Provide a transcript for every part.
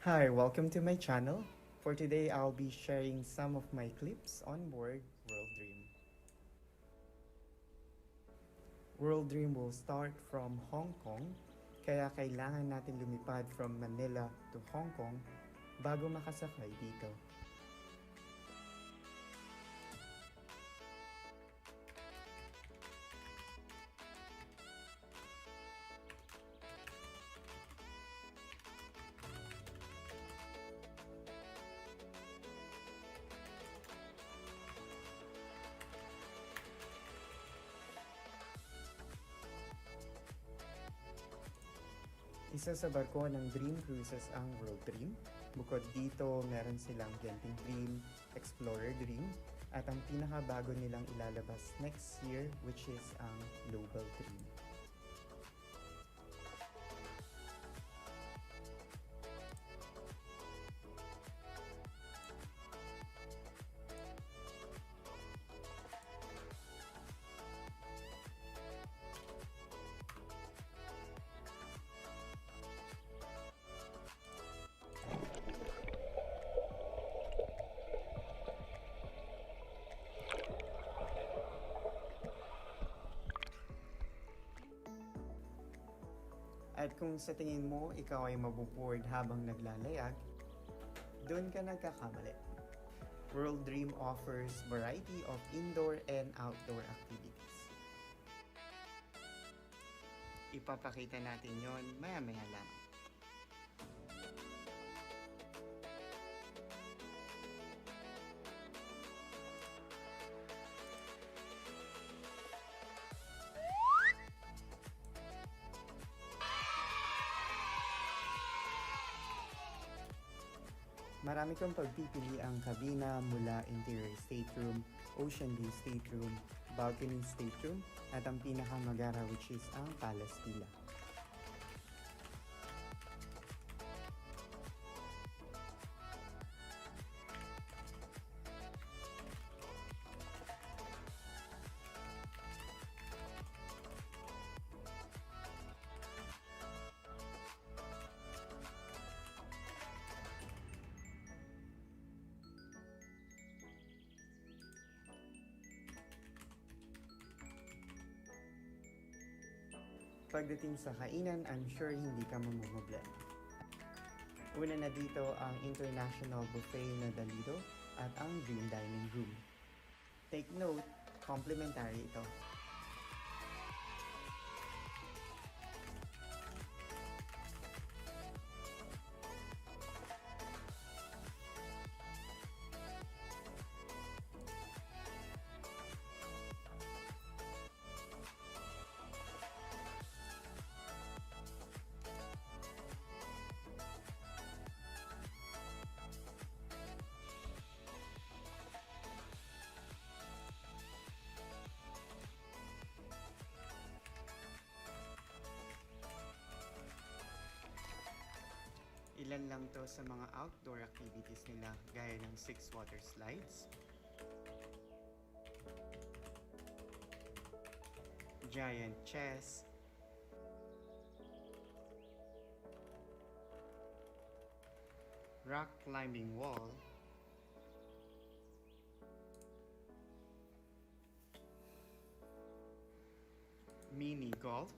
Hi, welcome to my channel. For today, I'll be sharing some of my clips on board World Dream. World Dream will start from Hong Kong, kaya kailangan natin lumipad from Manila to Hong Kong bago makasakay dito. Isa sa barko ng Dream Cruises ang World Dream. Bukod dito, meron silang Genting Dream, Explorer Dream, at ang pinakabago nilang ilalabas next year which is ang Global Dream. At kung sa tingin mo ikaw ay mabuboard habang naglalayag, doon ka nagkakamali. World Dream offers variety of indoor and outdoor activities. Ipapakita natin yon maya-maya lang. Marami kang pagpipili ang kabina mula interior stateroom, ocean view stateroom, balcony stateroom, at ang pinakamagara which is ang palace villa. Pagdating sa kainan, I'm sure hindi ka mamumblema. Una na dito ang International Buffet na Dalido at ang Dream Dining Room. Take note, complimentary ito. Ilan lang to sa mga outdoor activities nila gaya ng 6 water slides, giant chess, rock climbing wall, mini golf,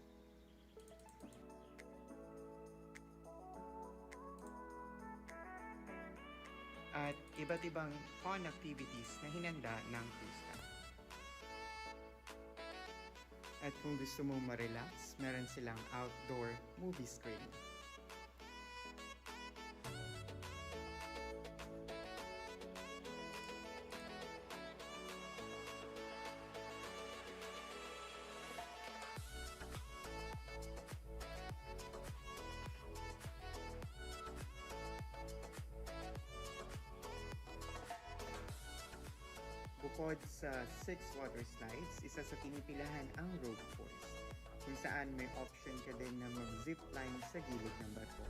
at iba't ibang fun activities na hinanda ng cruise staff. At kung gusto mong ma-relax, meron silang outdoor movie screening. Bukod sa 6 water slides, isa sa pinipilahan ang rope course, kung saan may option ka din na mag-zipline sa gilid ng barko.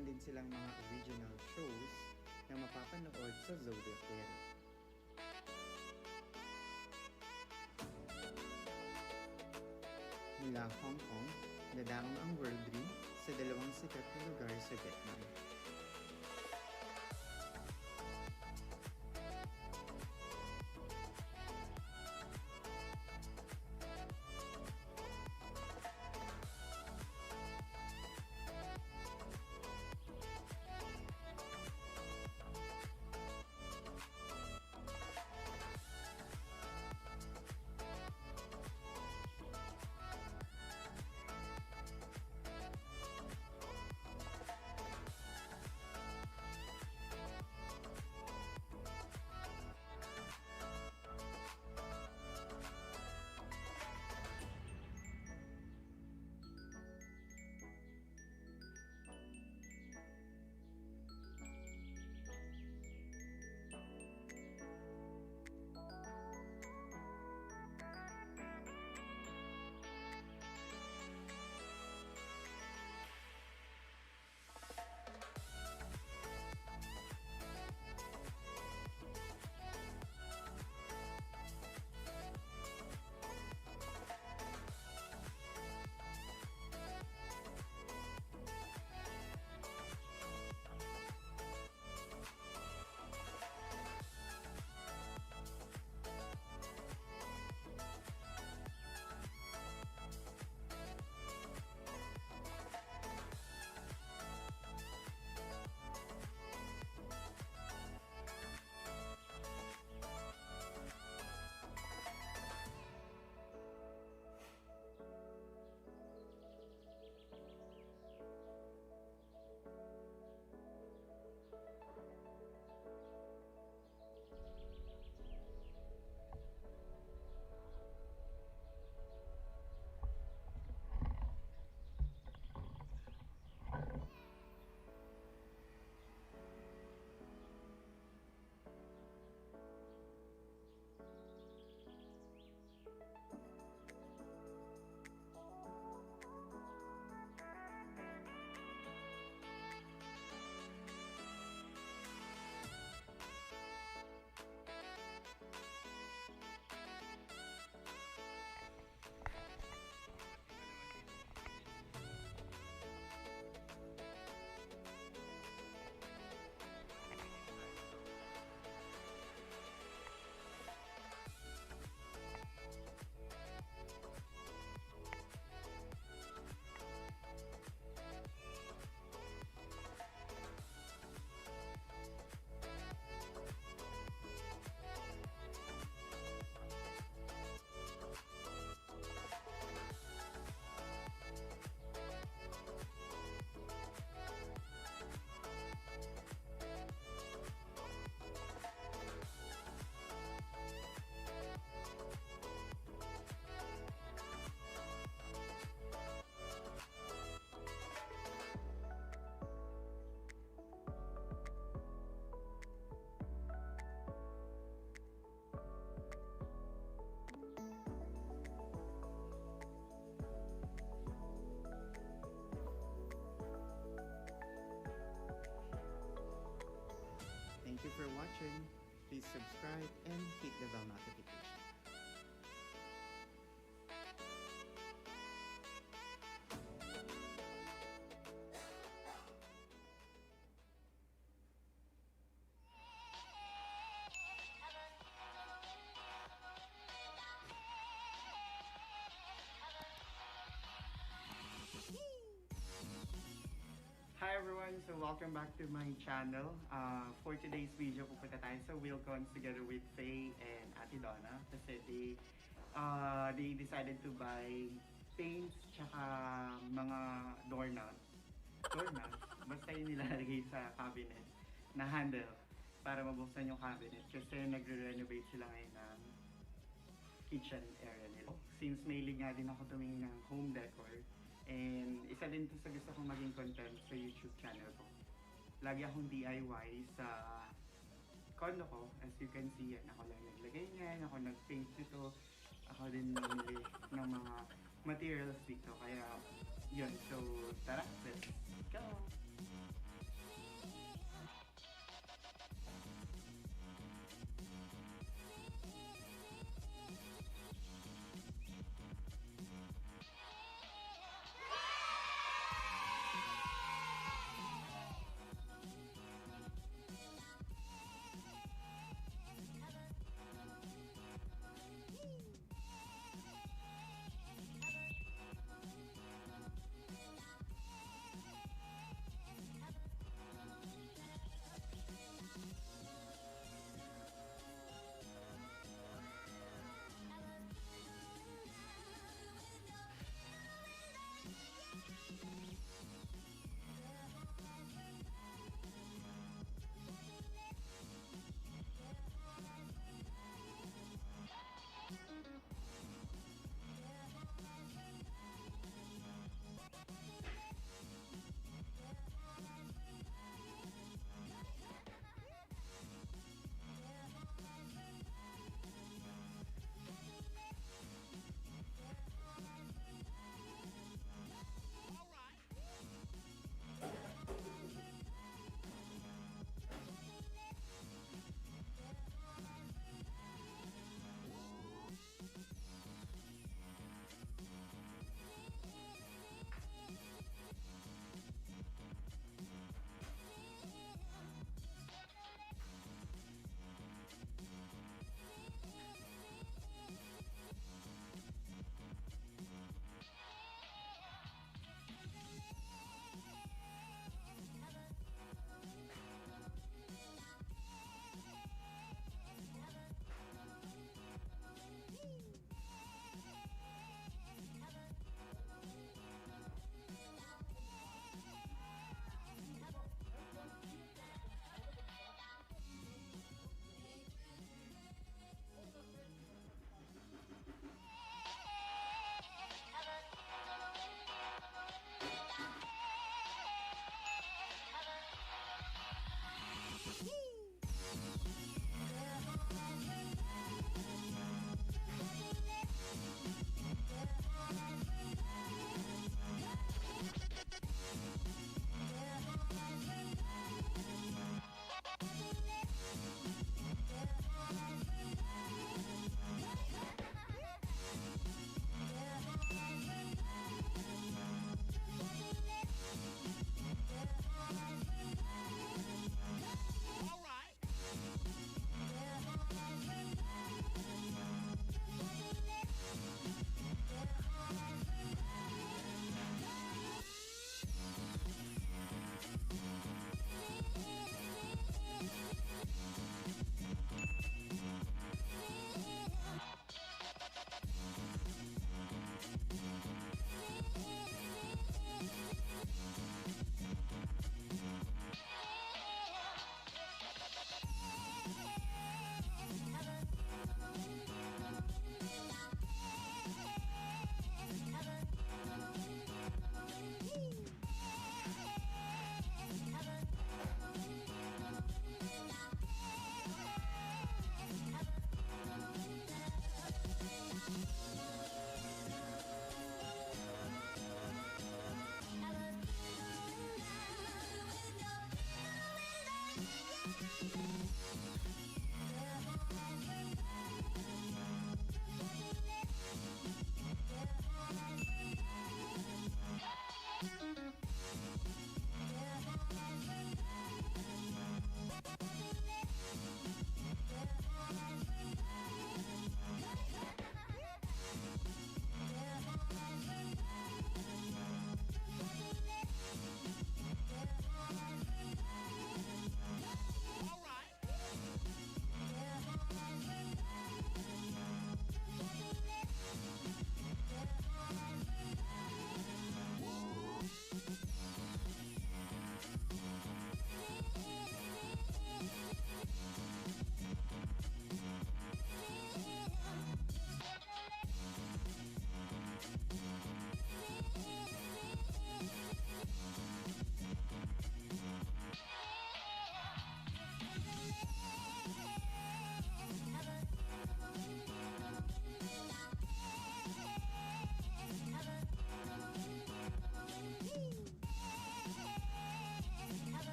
meron din silang mga original shows na mapapanood sa Zodiac World. Mula Hong Kong, dadamang ang World Dream sa dalawang sikat na lugar sa Vietnam. Thank you for watching. Please subscribe and hit the bell notification. Hi everyone! So welcome back to my channel. For today's video, pupunta tayo sa Wilcons together with Faye and Ate Donna kasi they decided to buy paints tsaka mga doorknobs. Basta yung nilalagay sa cabinet na handle para mabuksan yung cabinet kasi nagre-renovate sila ngayon ng kitchen area nila. Since mahilig nga din ako tumingin ng home decor, and isa din to sa gusto kong maging content sa YouTube channel ko. Lagi akong DIY sa condo ko. As you can see, yan, ako lang naglagay niyan, ako nag-paint nito, ako din namili ng mga materials dito. Kaya yun, so tara, let's go!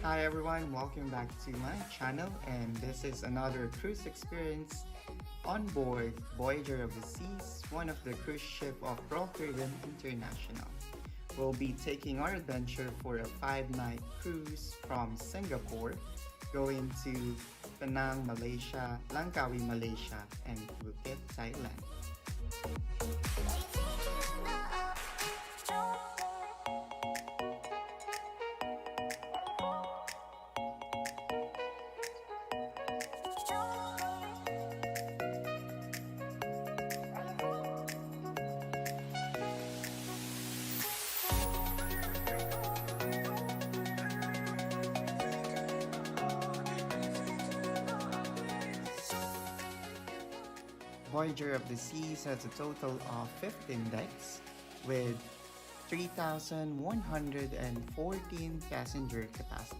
Hi everyone, welcome back to my channel, and this is another cruise experience on board Voyager of the Seas, one of the cruise ship of Royal Caribbean International. We'll be taking our adventure for a 5-night cruise from Singapore, going to Penang, Malaysia, Langkawi, Malaysia, and Phuket, Thailand. Voyager of the Seas has a total of 15 decks with 3,114 passenger capacity.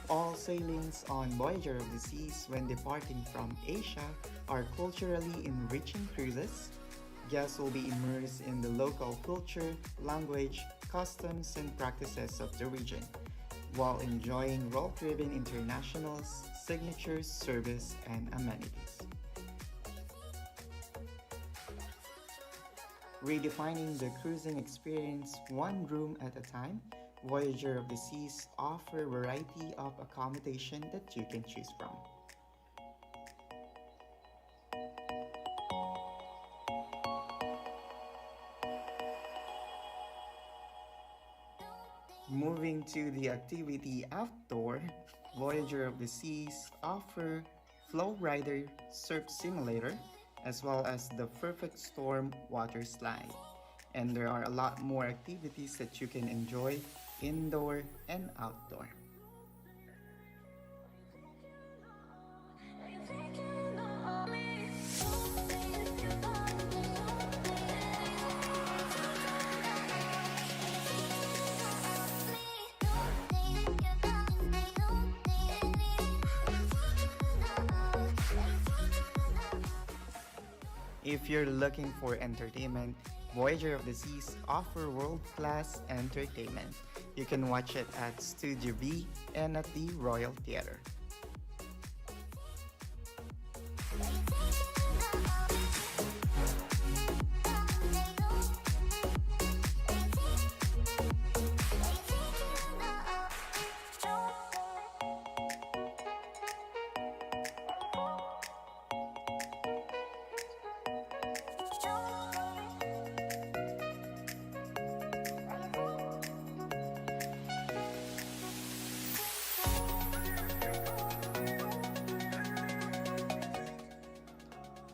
All sailings on Voyager of the Seas when departing from Asia are culturally enriching cruises. Guests will be immersed in the local culture, language, customs, and practices of the region, while enjoying role-driven internationals, signatures, service, and amenities. Redefining the cruising experience one room at a time, Voyager of the Seas offer a variety of accommodation that you can choose from. Moving to the activity outdoor, Voyager of the Seas offer Flow Rider Surf Simulator as well as the Perfect Storm Water Slide. And there are a lot more activities that you can enjoy indoor and outdoor. If you're looking for entertainment, Voyager of the Seas offer world-class entertainment. You can watch it at Studio B and at the Royal Theatre.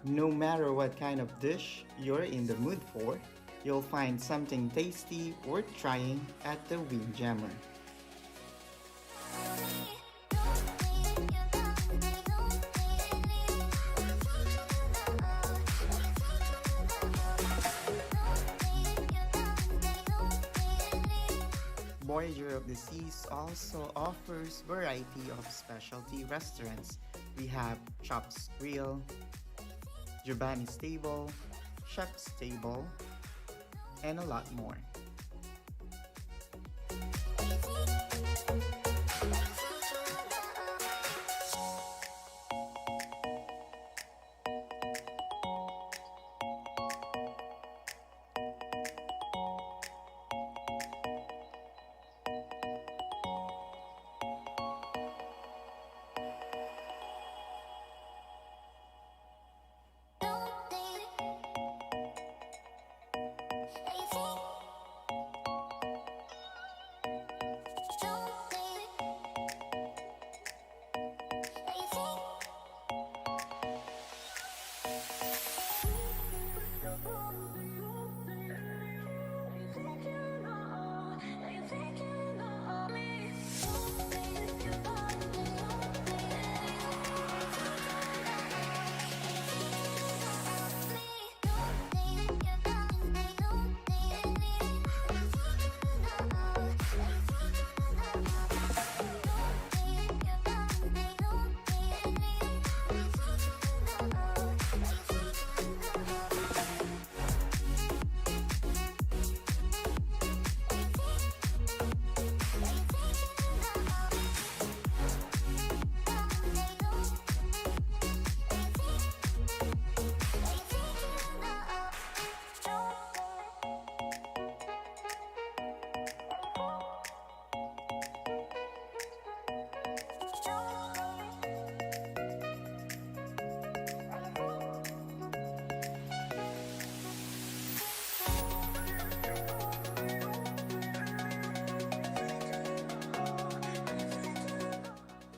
No matter what kind of dish you're in the mood for, you'll find something tasty worth trying at the Windjammer. Voyager of the Seas also offers variety of specialty restaurants. We have Chops Grill, Giovanni's Table, Chef's Table, and a lot more.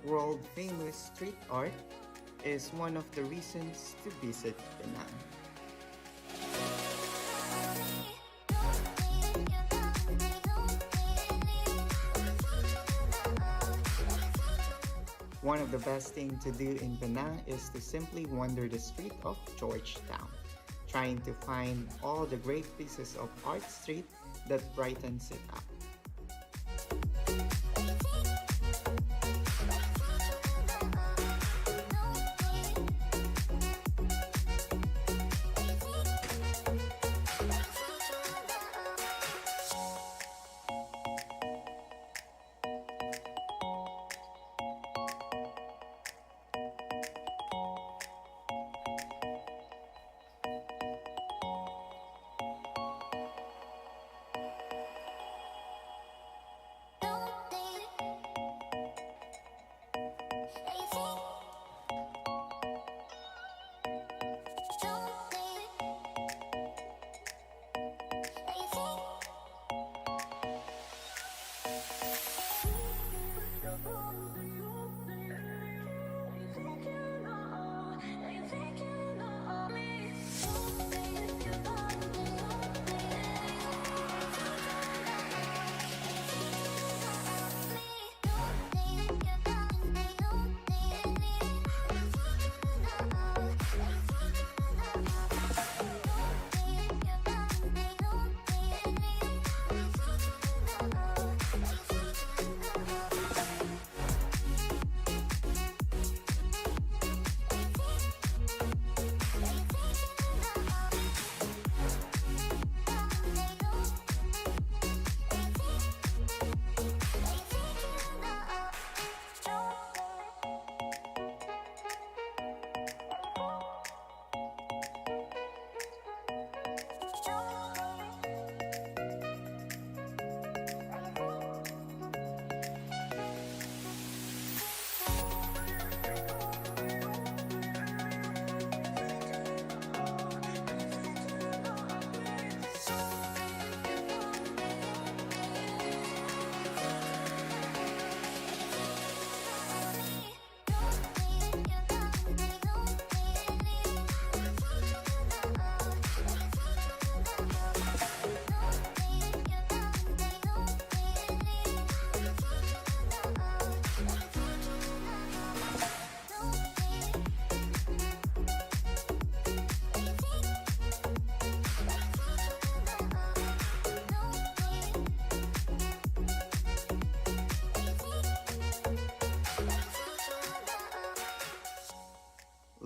World-famous street art is one of the reasons to visit Penang. One of the best things to do in Penang is to simply wander the street of Georgetown, trying to find all the great pieces of art street that brightens it up.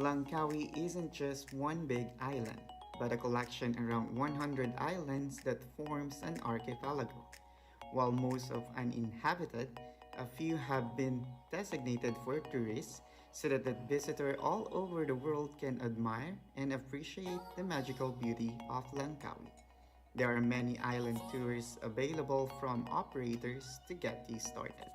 Langkawi isn't just one big island, but a collection around 100 islands that forms an archipelago. While most are uninhabited, a few have been designated for tourists so that the visitor all over the world can admire and appreciate the magical beauty of Langkawi. There are many island tours available from operators to get you started.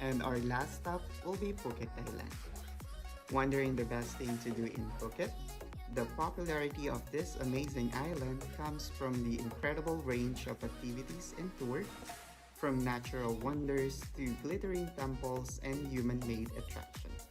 And our last stop will be Phuket, Thailand. Wondering the best thing to do in Phuket? The popularity of this amazing island comes from the incredible range of activities and tours, from natural wonders to glittering temples and human-made attractions.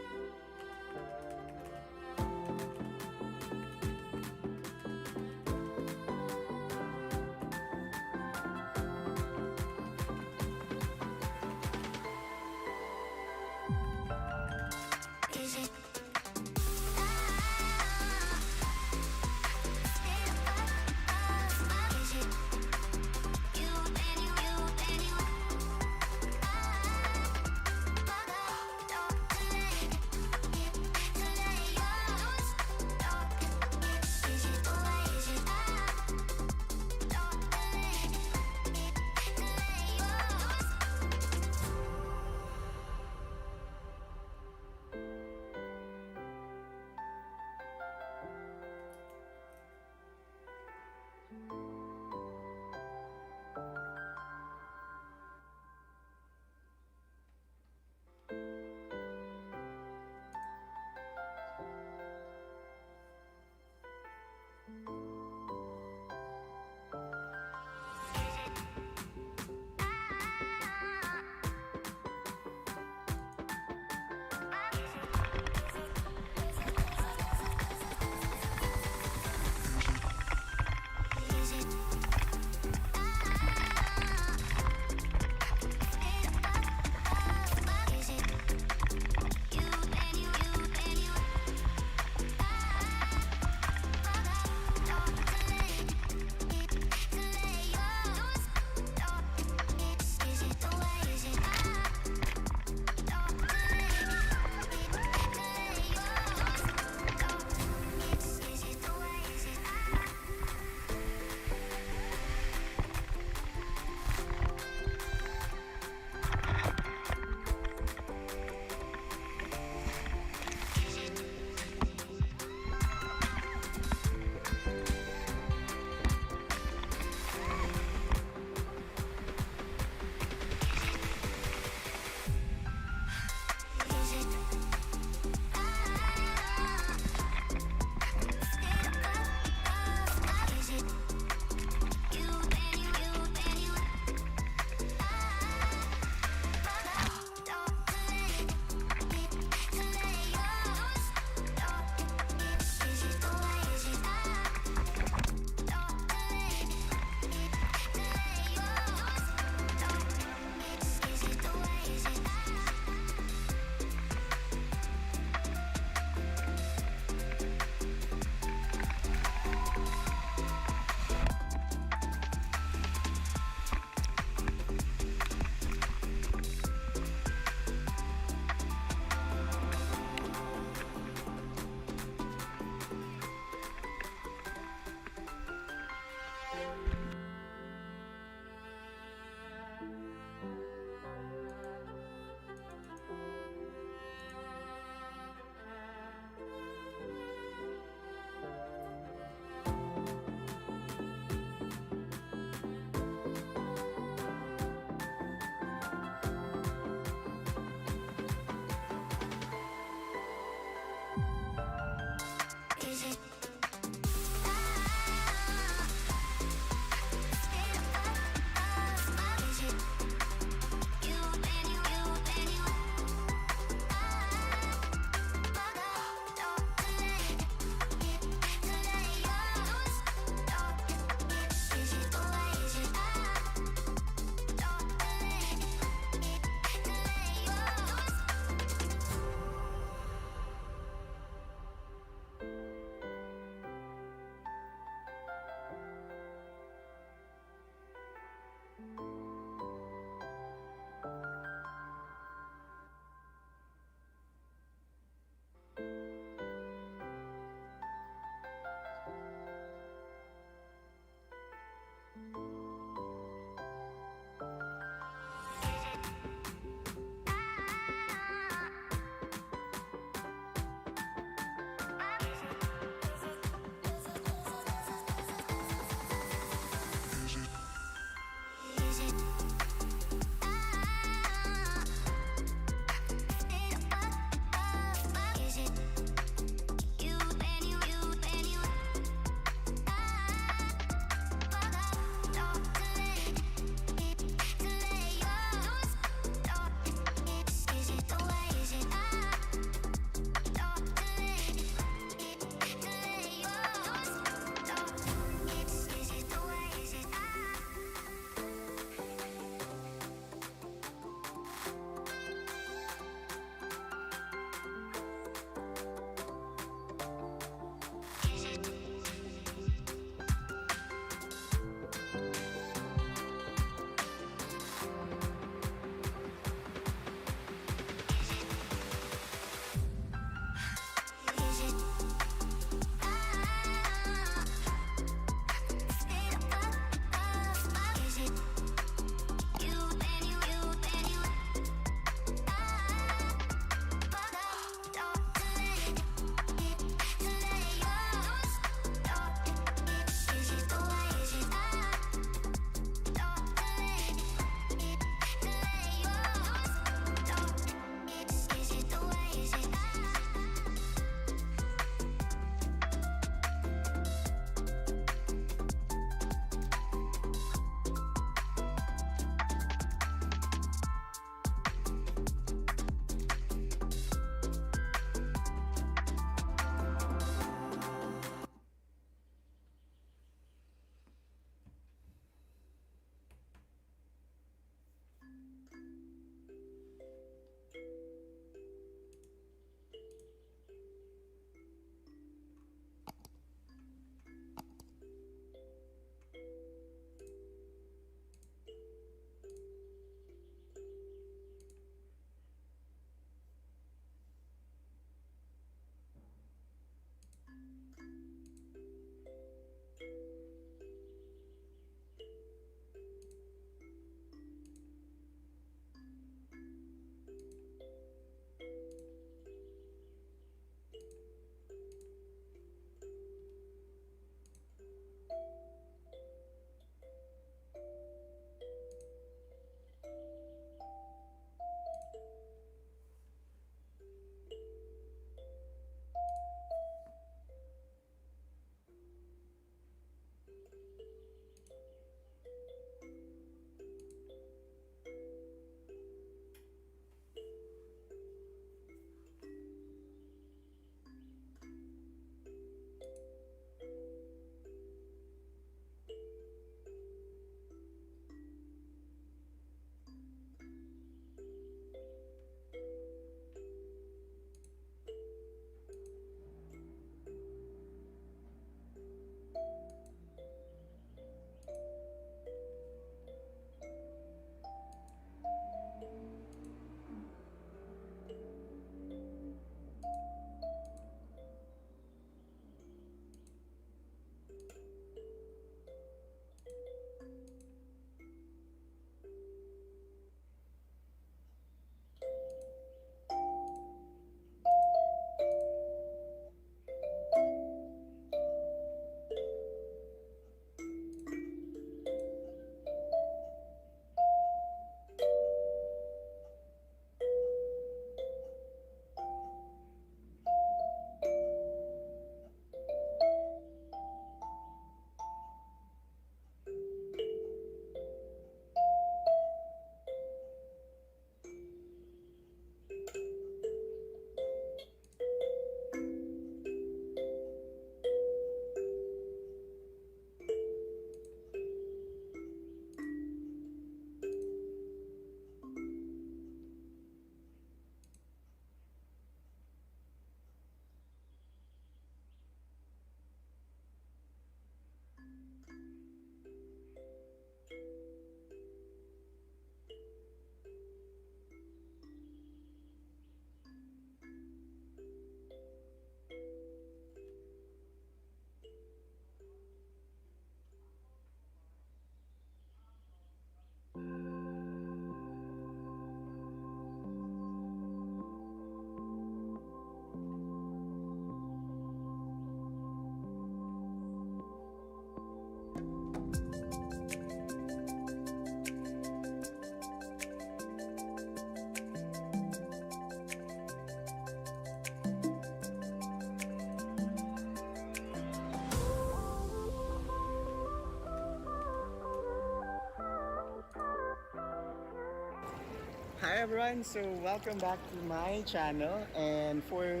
Hi everyone! So welcome back to my channel, and for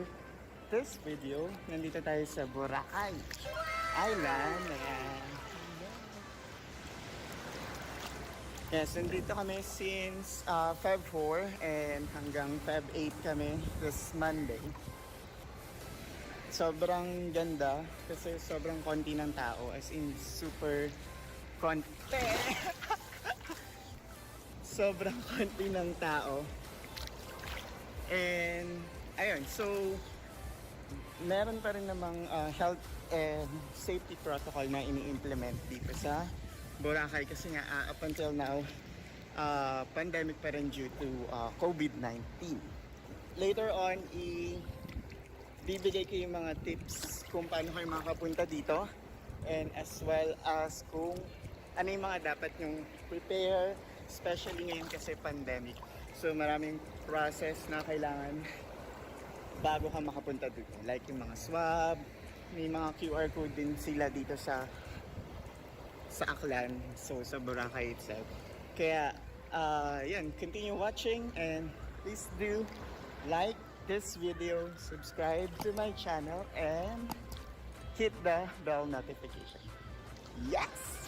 this video, nandito tayo sa Boracay Island. Ayan. Yes, nandito kami since Feb 4 and hanggang Feb 8 kami this Monday. Sobrang ganda kasi sobrang konti ng tao, as in super konti. Sobrang konti ng tao. And ayun, so meron pa rin namang health and safety protocol na ini-implement dito sa Boracay kasi nga up until now pandemic pa rin due to COVID-19. Later on, bibigay ko yung mga tips kung paano kayo makapunta dito, and as well as kung ano yung mga dapat nyong prepare, especially ngayon kasi pandemic. So maraming process na kailangan bago ka makapunta dito, like yung mga swab, may mga QR code din sila dito sa Aklan, so sa Boracay itself. Kaya yan, continue watching, and please do like this video, subscribe to my channel, and hit the bell notification. Yes!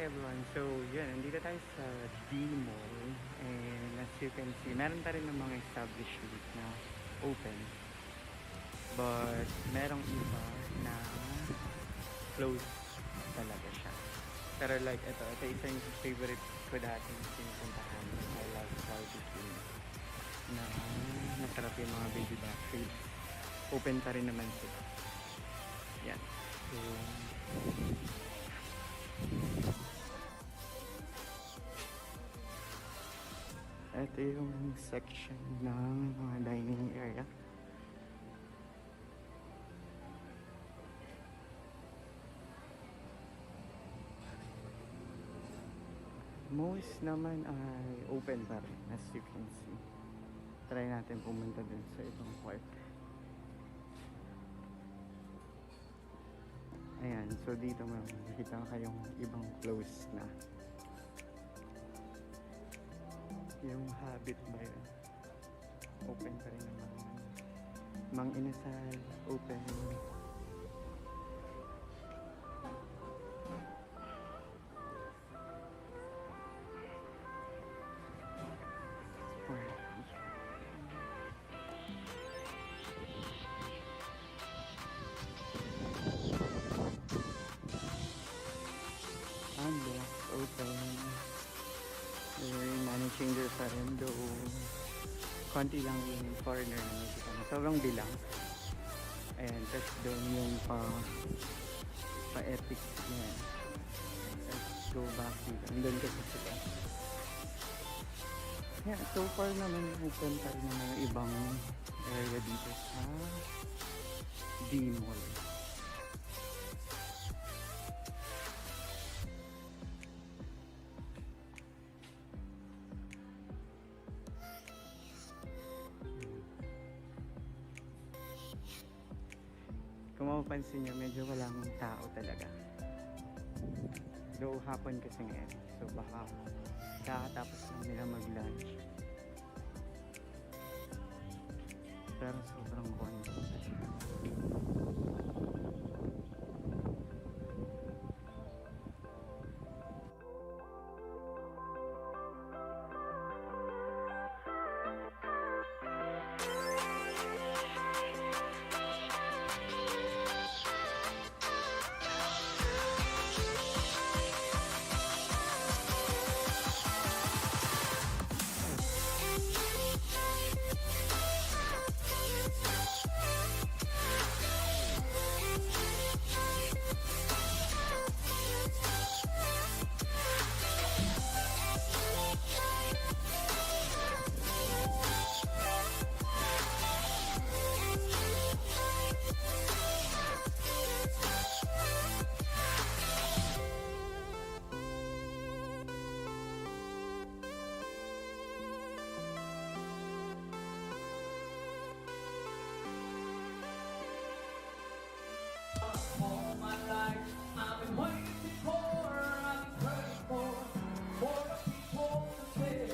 Hi everyone! So yun, nandito tayo sa D-Mall and as you can see, meron pa rin ng mga establishment na open but merong iba na closed talaga siya. Pero like ito isa yung favorite ko dati na pinupuntahan, I love barbecue na masarap yung mga baby back ribs. Open pa rin naman sila. Yan. So ito yung section ng mga dining area. Most naman ay open pa rin, as you can see. Try natin pumunta dun sa ibang part. Ayan, so dito makikita kayong ibang close na. Yung Habit ba yun? Open pa rin naman. Mang Inasal, open. Open. Yung managing changer pa rin, though konti lang yung foreigner na nakikita na sobrang bilang. Ayan, tapos doon yung pa-epic na. Let's go back dito. Andun kasi sila. Yeah, so far naman open pa rin naman yung ibang area dito sa D-Mall. Kung mapapansin nyo, medyo walang tao talaga. Though hapon kasi ngayon. So baka kakatapos lang nila mag-lunch. Pero sobrang konti. All my life I've been waiting for, I've been praying for the people to say.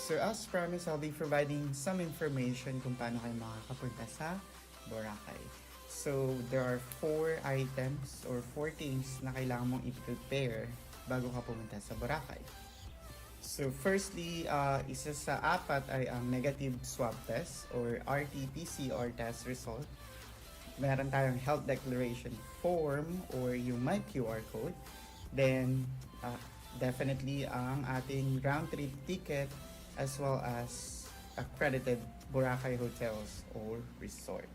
So as promised, I'll be providing some information kung paano kayo makakapunta sa Boracay. So there are 4 items or 4 things na kailangan mong i-prepare bago ka pumunta sa Boracay. So firstly, isa sa apat ay ang negative swab test or RT-PCR test result. Meron tayong health declaration form or yung my QR code. Then, definitely ang ating round trip ticket as well as accredited Boracay hotels or resort.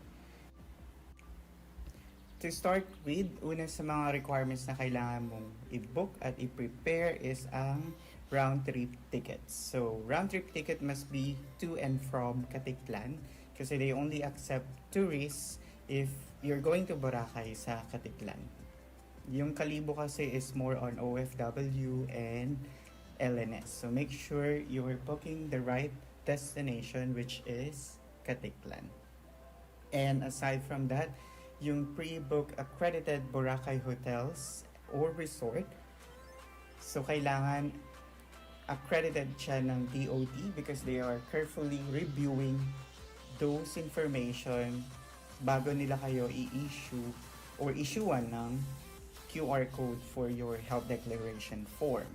To start with, una sa mga requirements na kailangan mong i-book at i-prepare is ang round trip tickets. So, round trip ticket must be to and from Katiklan kasi they only accept tourists if you're going to Boracay sa Katiklan. Yung Kalibo kasi is more on OFW and LNS. So, make sure you're booking the right destination which is Katiklan. And aside from that, yung pre-book accredited Boracay hotels or resort. So, kailangan accredited siya ng DOT because they are carefully reviewing those information bago nila kayo i-issue or issuean ng QR code for your health declaration form.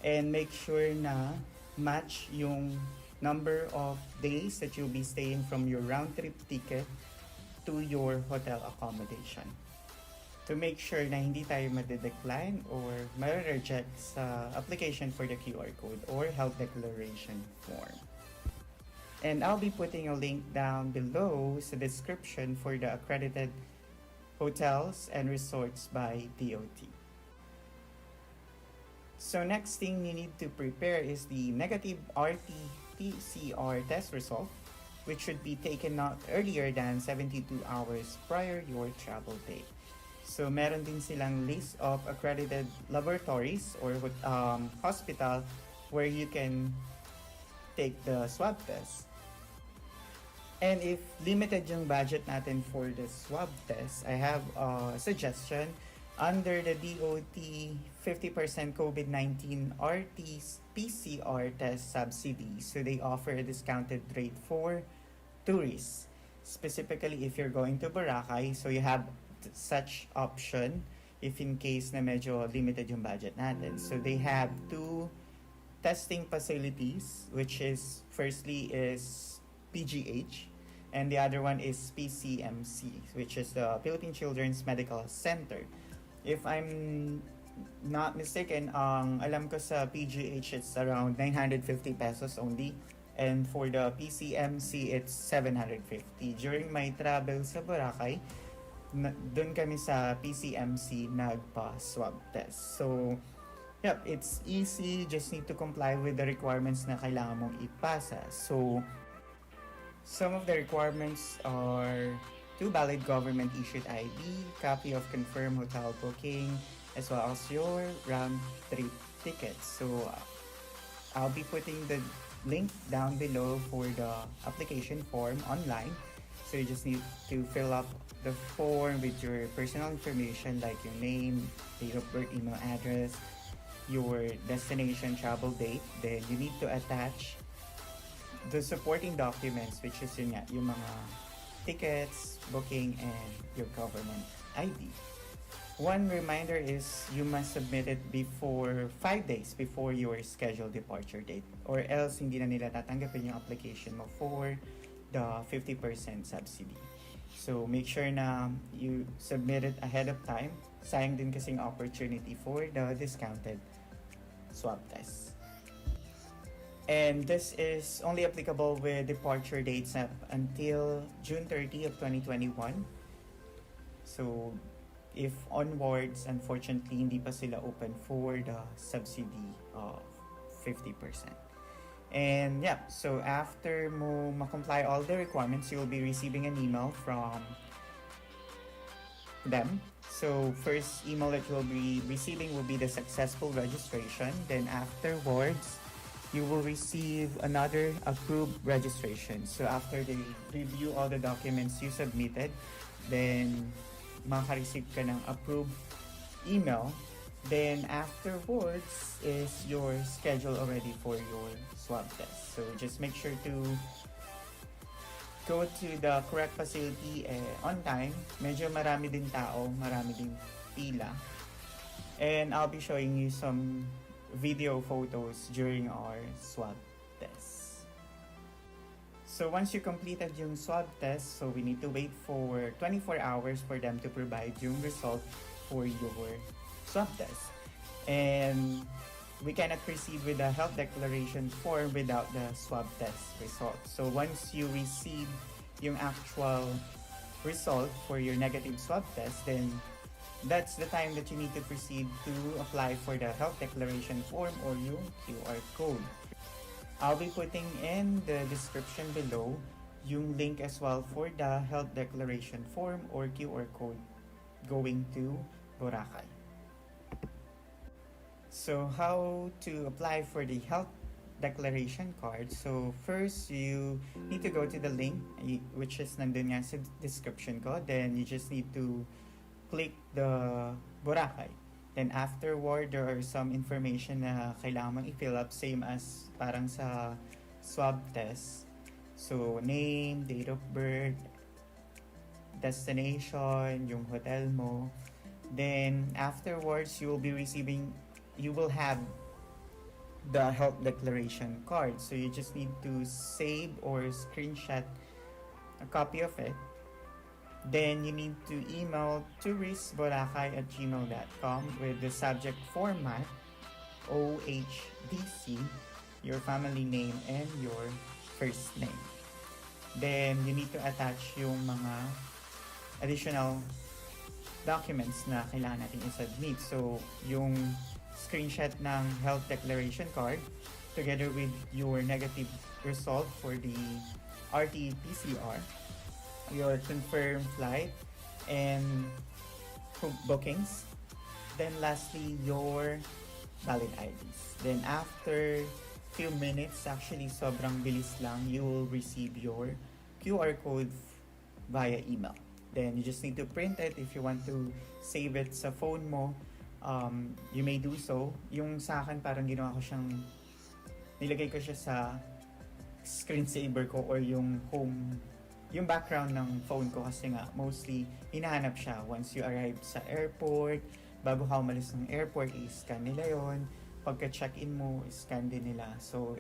And make sure na match yung number of days that you'll be staying from your round trip ticket to your hotel accommodation. To make sure na hindi tayo made-decline or ma-reject sa application for the QR code or health declaration form. And I'll be putting a link down below sa description for the accredited hotels and resorts by DOT. So next thing you need to prepare is the negative RT-PCR test result, which should be taken not earlier than 72 hours prior your travel date. So meron din silang list of accredited laboratories or hospital where you can take the swab test. And if limited yung budget natin for the swab test, I have a suggestion. Under the DOT 50% COVID-19 RT-PCR test subsidy, so they offer a discounted rate for tourists. Specifically, if you're going to Boracay, so you have such option if in case na medyo limited yung budget natin. So they have two testing facilities, which is firstly is PGH and the other one is PCMC, which is the Philippine Children's Medical Center. If I'm not mistaken, alam ko sa PGH it's around 950 pesos only. And for the PCMC, it's 750. During my travel sa Boracay, doon kami sa PCMC nagpa-swab test. So, yep, it's easy. Just need to comply with the requirements na kailangan mong ipasa. So, some of the requirements are 2 valid government-issued ID, copy of confirmed hotel booking, as well as your round-trip tickets. So, I'll be putting the link down below for the application form online. So you just need to fill up the form with your personal information like your name, date of birth, email address, your destination travel date. Then you need to attach the supporting documents, which is yung mga tickets, booking, and your government ID. One reminder is you must submit it before 5 days before your scheduled departure date, or else hindi na nila tatanggapin yung application mo for the 50% subsidy. So make sure na you submit it ahead of time. Sayang din kasing opportunity for the discounted swab test. And this is only applicable with departure dates up until June 30 of 2021. So if onwards, unfortunately, hindi pa sila open for the subsidy of 50%. And yeah, so after mo ma-comply all the requirements, you'll be receiving an email from them. So first email that you'll be receiving will be the successful registration. Then afterwards, you will receive another approved registration. So after they review all the documents you submitted, then makareceive ka ng approved email. Then afterwards is your schedule already for your swab test. So just make sure to go to the correct facility on time. Medyo marami din tao, marami din pila. And I'll be showing you some video photos during our swab test. So once you completed yung swab test, so we need to wait for 24 hours for them to provide yung result for your swab test. And we cannot proceed with the health declaration form without the swab test result. So once you receive yung actual result for your negative swab test, then that's the time that you need to proceed to apply for the health declaration form or yung QR code. I'll be putting in the description below yung link as well for the health declaration form or QR code going to Boracay. So how to apply for the health declaration card? So first, you need to go to the link which is nandun nga sa description ko. Then you just need to click the Boracay. Then afterward, there are some information na kailangan mong i-fill up, same as parang sa swab test. So name, date of birth, destination, yung hotel mo. Then afterwards, you will have the health declaration card. So you just need to save or screenshot a copy of it. Then you need to email touristboracay@gmail.com with the subject format OHDC, your family name, and your first name. Then you need to attach yung mga additional documents na kailangan natin i-submit. So yung screenshot ng health declaration card together with your negative result for the RT-PCR, your confirmed flight and bookings. Then lastly, your valid IDs. Then after few minutes, actually sobrang bilis lang, you will receive your QR code via email. Then you just need to print it. If you want to save it sa phone mo, you may do so. Yung sa akin, parang ginawa ko siyang, nilagay ko siya sa screensaver ko or yung home, yung background ng phone ko, kasi nga mostly hinahanap siya once you arrive sa airport. Bago ka umalis ng airport, i-scan nila yon. Pagka check-in mo, i-scan din nila. So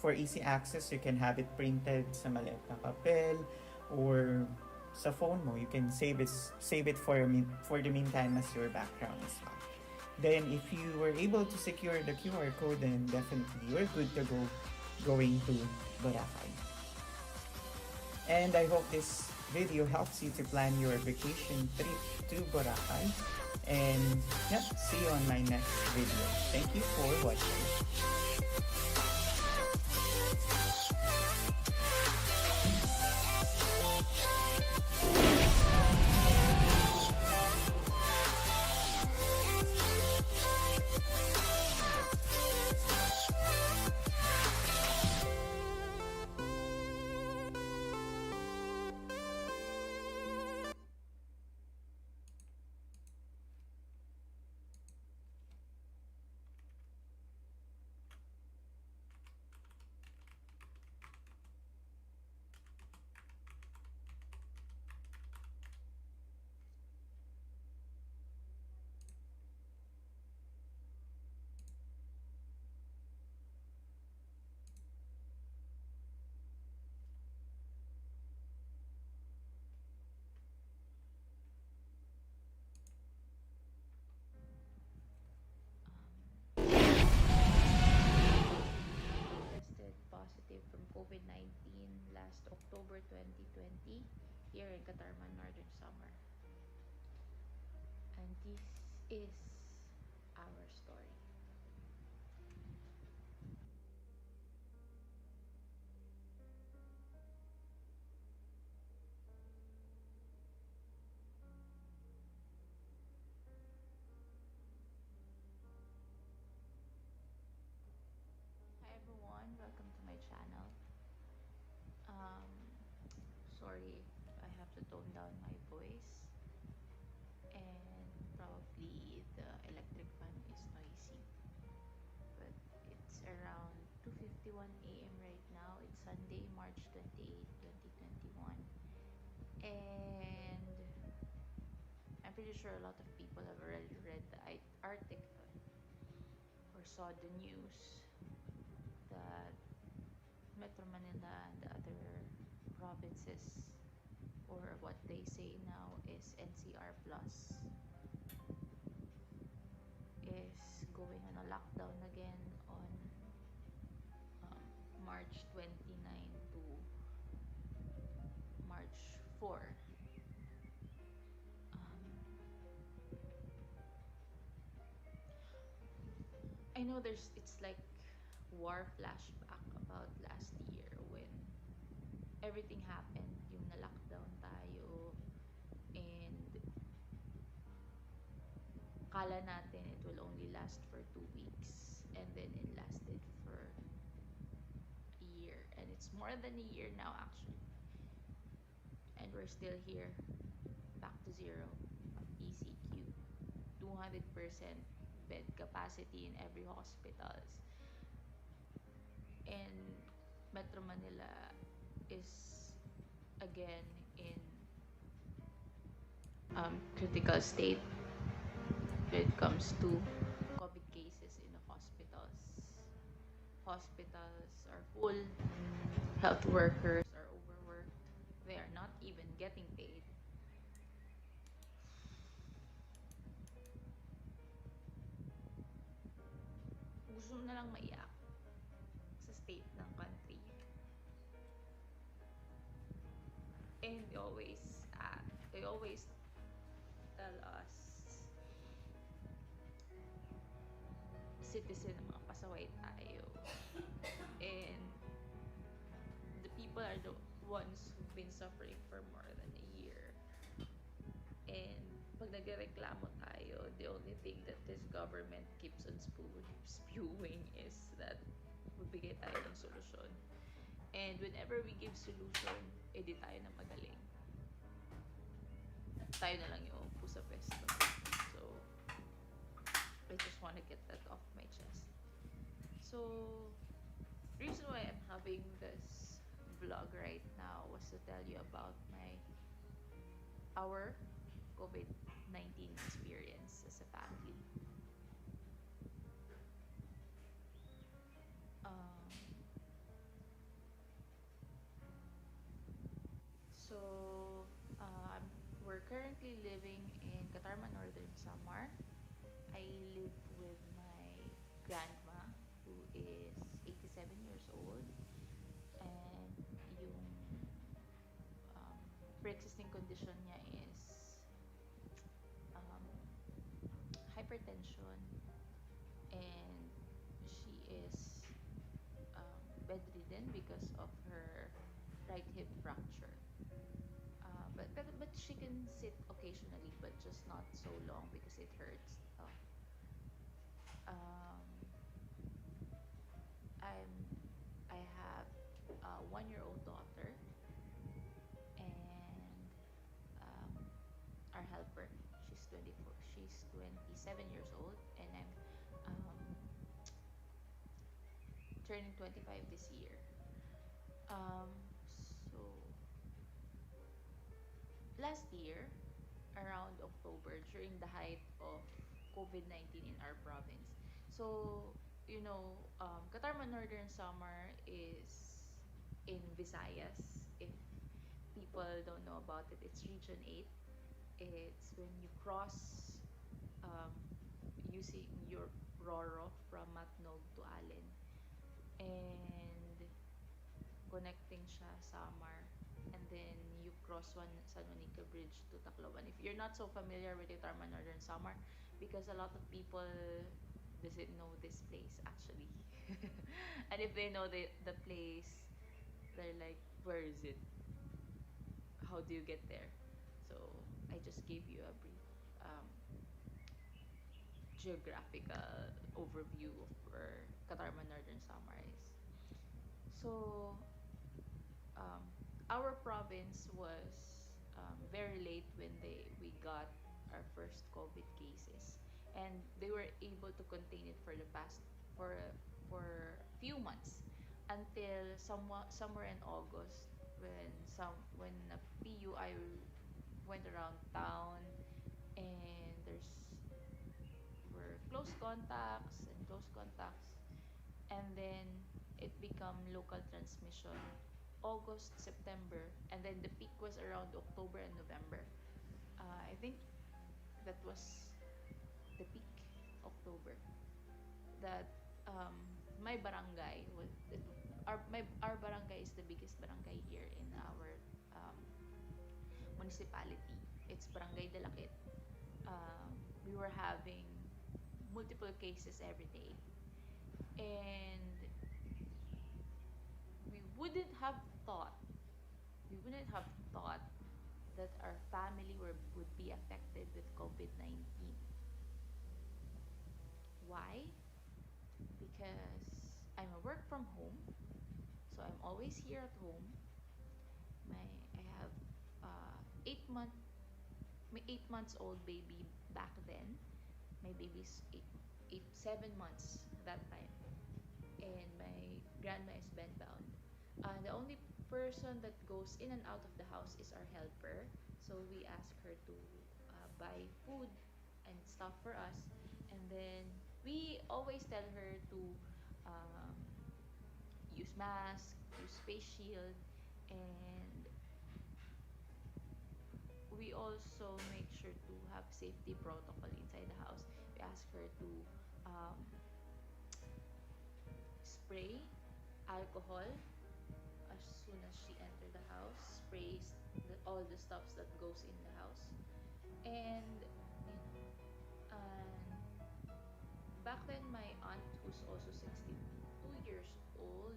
for easy access, you can have it printed sa maliit na papel or sa phone mo. You can save it for the meantime as your background as well. Then if you were able to secure the QR code, then definitely you're good to go going to Boracay. And I hope this video helps you to plan your vacation trip to Boracay. And yeah, see you on my next video. Thank you for watching. Tested positive from COVID-19 last October 2020 here in Katarman, Northern Samar. And this is our story. Hi everyone, welcome to my channel. Sorry if I have to tone down my voice, and probably the electric fan is noisy, but it's around 2:51 a.m. right now. It's Sunday, March 28, 2021, and I'm pretty sure a lot of people have already read the article or saw the news that Metro Manila and the other provinces, or what they say now is NCR Plus, is going on a lockdown again on March 29 to March 4. I know it's like war flashback about last year when everything happened, yung na-lockdown tayo, and kala natin it will only last for 2 weeks, and then it lasted for a year, and it's more than a year now actually, and we're still here, back to zero, ECQ, 200% bed capacity in every hospitals, and Metro Manila is again in critical state when it comes to COVID cases in the hospitals. Hospitals are full, health workers are overworked, they are not even getting paid. Gusto mo na lang maiyak sa state ng country. And they always tell us, citizen ng mga pasaway tayo. And the people are the ones who've been suffering for more than a year. And pag nagreklamo tayo, the only thing that this government keeps on spewing is that magbigay tayo ng solusyon. And whenever we give solution, edi tayo na magaling. Tayo na lang yung upo sa pesto. So, I just want to get that off my chest. So, reason why I'm having this vlog right now was to tell you about our COVID-19 experience as a family. So, we're currently living in Katarman, Northern Samar. I live with my grandma, who is 87 years old, and yung pre-existing condition niya is hypertension, and she is bedridden because of her right hip fracture. But she can sit occasionally, but just not so long because it hurts. Um, I have a 1-year-old daughter, and our helper, she's 24. She's 27 years old, and I'm turning 25 this year. So last year, around October, during the height of COVID-19 in our province. So, Katarman Northern Samar is in Visayas. If people don't know about it, it's Region 8. It's when you cross using your Roro from Matnog to Allen. And connecting siya Samar, and then you cross San Juanico Bridge to Tacloban. If you're not so familiar with Katarman Northern Samar, because a lot of people doesn't know this place actually. And if they know the place, they're like, where is it? How do you get there? So I just gave you a brief geographical overview of where Katarman Northern Samar is. So our province was very late when we got our first COVID cases, and they were able to contain it for for a few months until somewhere in August, when a PUI went around town, and there's were close contacts and close contacts, and then it become local transmission August, September, and then the peak was around October and November. I think that was the peak, October. That um, my barangay was our barangay is the biggest barangay here in our um, municipality. It's Barangay Dalakit. Um, we were having multiple cases every day, and we wouldn't have thought we wouldn't have thought that our family would be affected with COVID-19. Why? Because I'm a work from home, so I'm always here at home. I have 8 month my 8 months old baby back then. My baby's 7 months that time, and my grandma is bedbound. The only person that goes in and out of the house is our helper. So we ask her to buy food and stuff for us, and then we always tell her to um, use mask, use face shield, and we also make sure to have safety protocol inside the house. We ask her to um, spray alcohol as soon as she entered the house, sprays all the stuffs that goes in the house, and and back then my aunt, who's also 62 years old,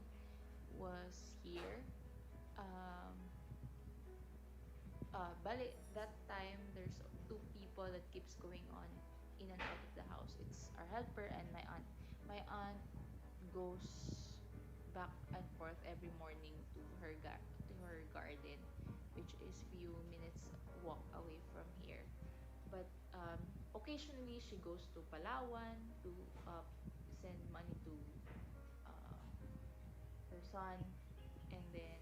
was here. Um, Bali, that time there's two people that keeps going on in and out of the house. It's our helper and my aunt. My aunt goes back and forth every morning to her garden, which is few minutes walk away from here. But occasionally she goes to Palawan to send money to uh, her son, and then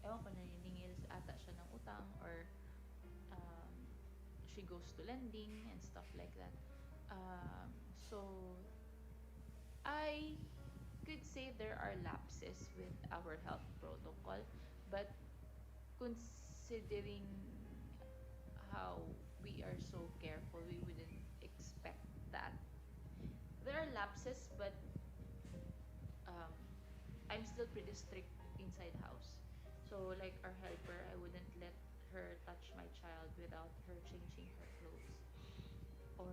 ewan ko, naniningil ata siya ng utang, or um, she goes to lending and stuff like that. So I could say there are lapses with our health protocol, but considering how we are so careful, we wouldn't expect that. There are lapses, but um, I'm still pretty strict inside the house. So, like our helper, I wouldn't let her touch my child without her changing her clothes, or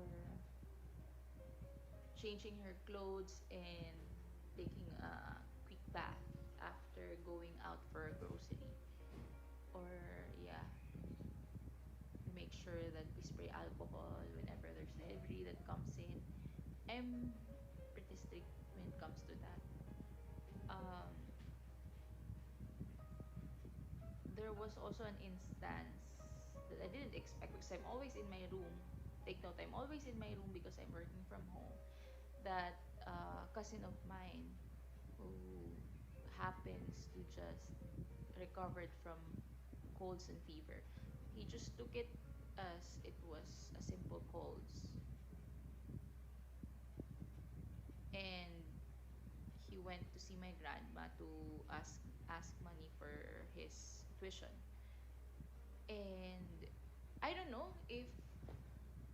changing her clothes and taking a quick bath after going out for a grocery. Or, yeah, we make sure that we spray alcohol whenever there's delivery that comes in. I'm pretty strict when it comes to that. Um, there was also an instance that I didn't expect, because I'm always in my room. Take note, I'm always in my room because I'm working from home. That cousin of mine who happens to just recovered from colds and fever. He just took it as it was a simple colds, and he went to see my grandma to ask money for his tuition. And I don't know if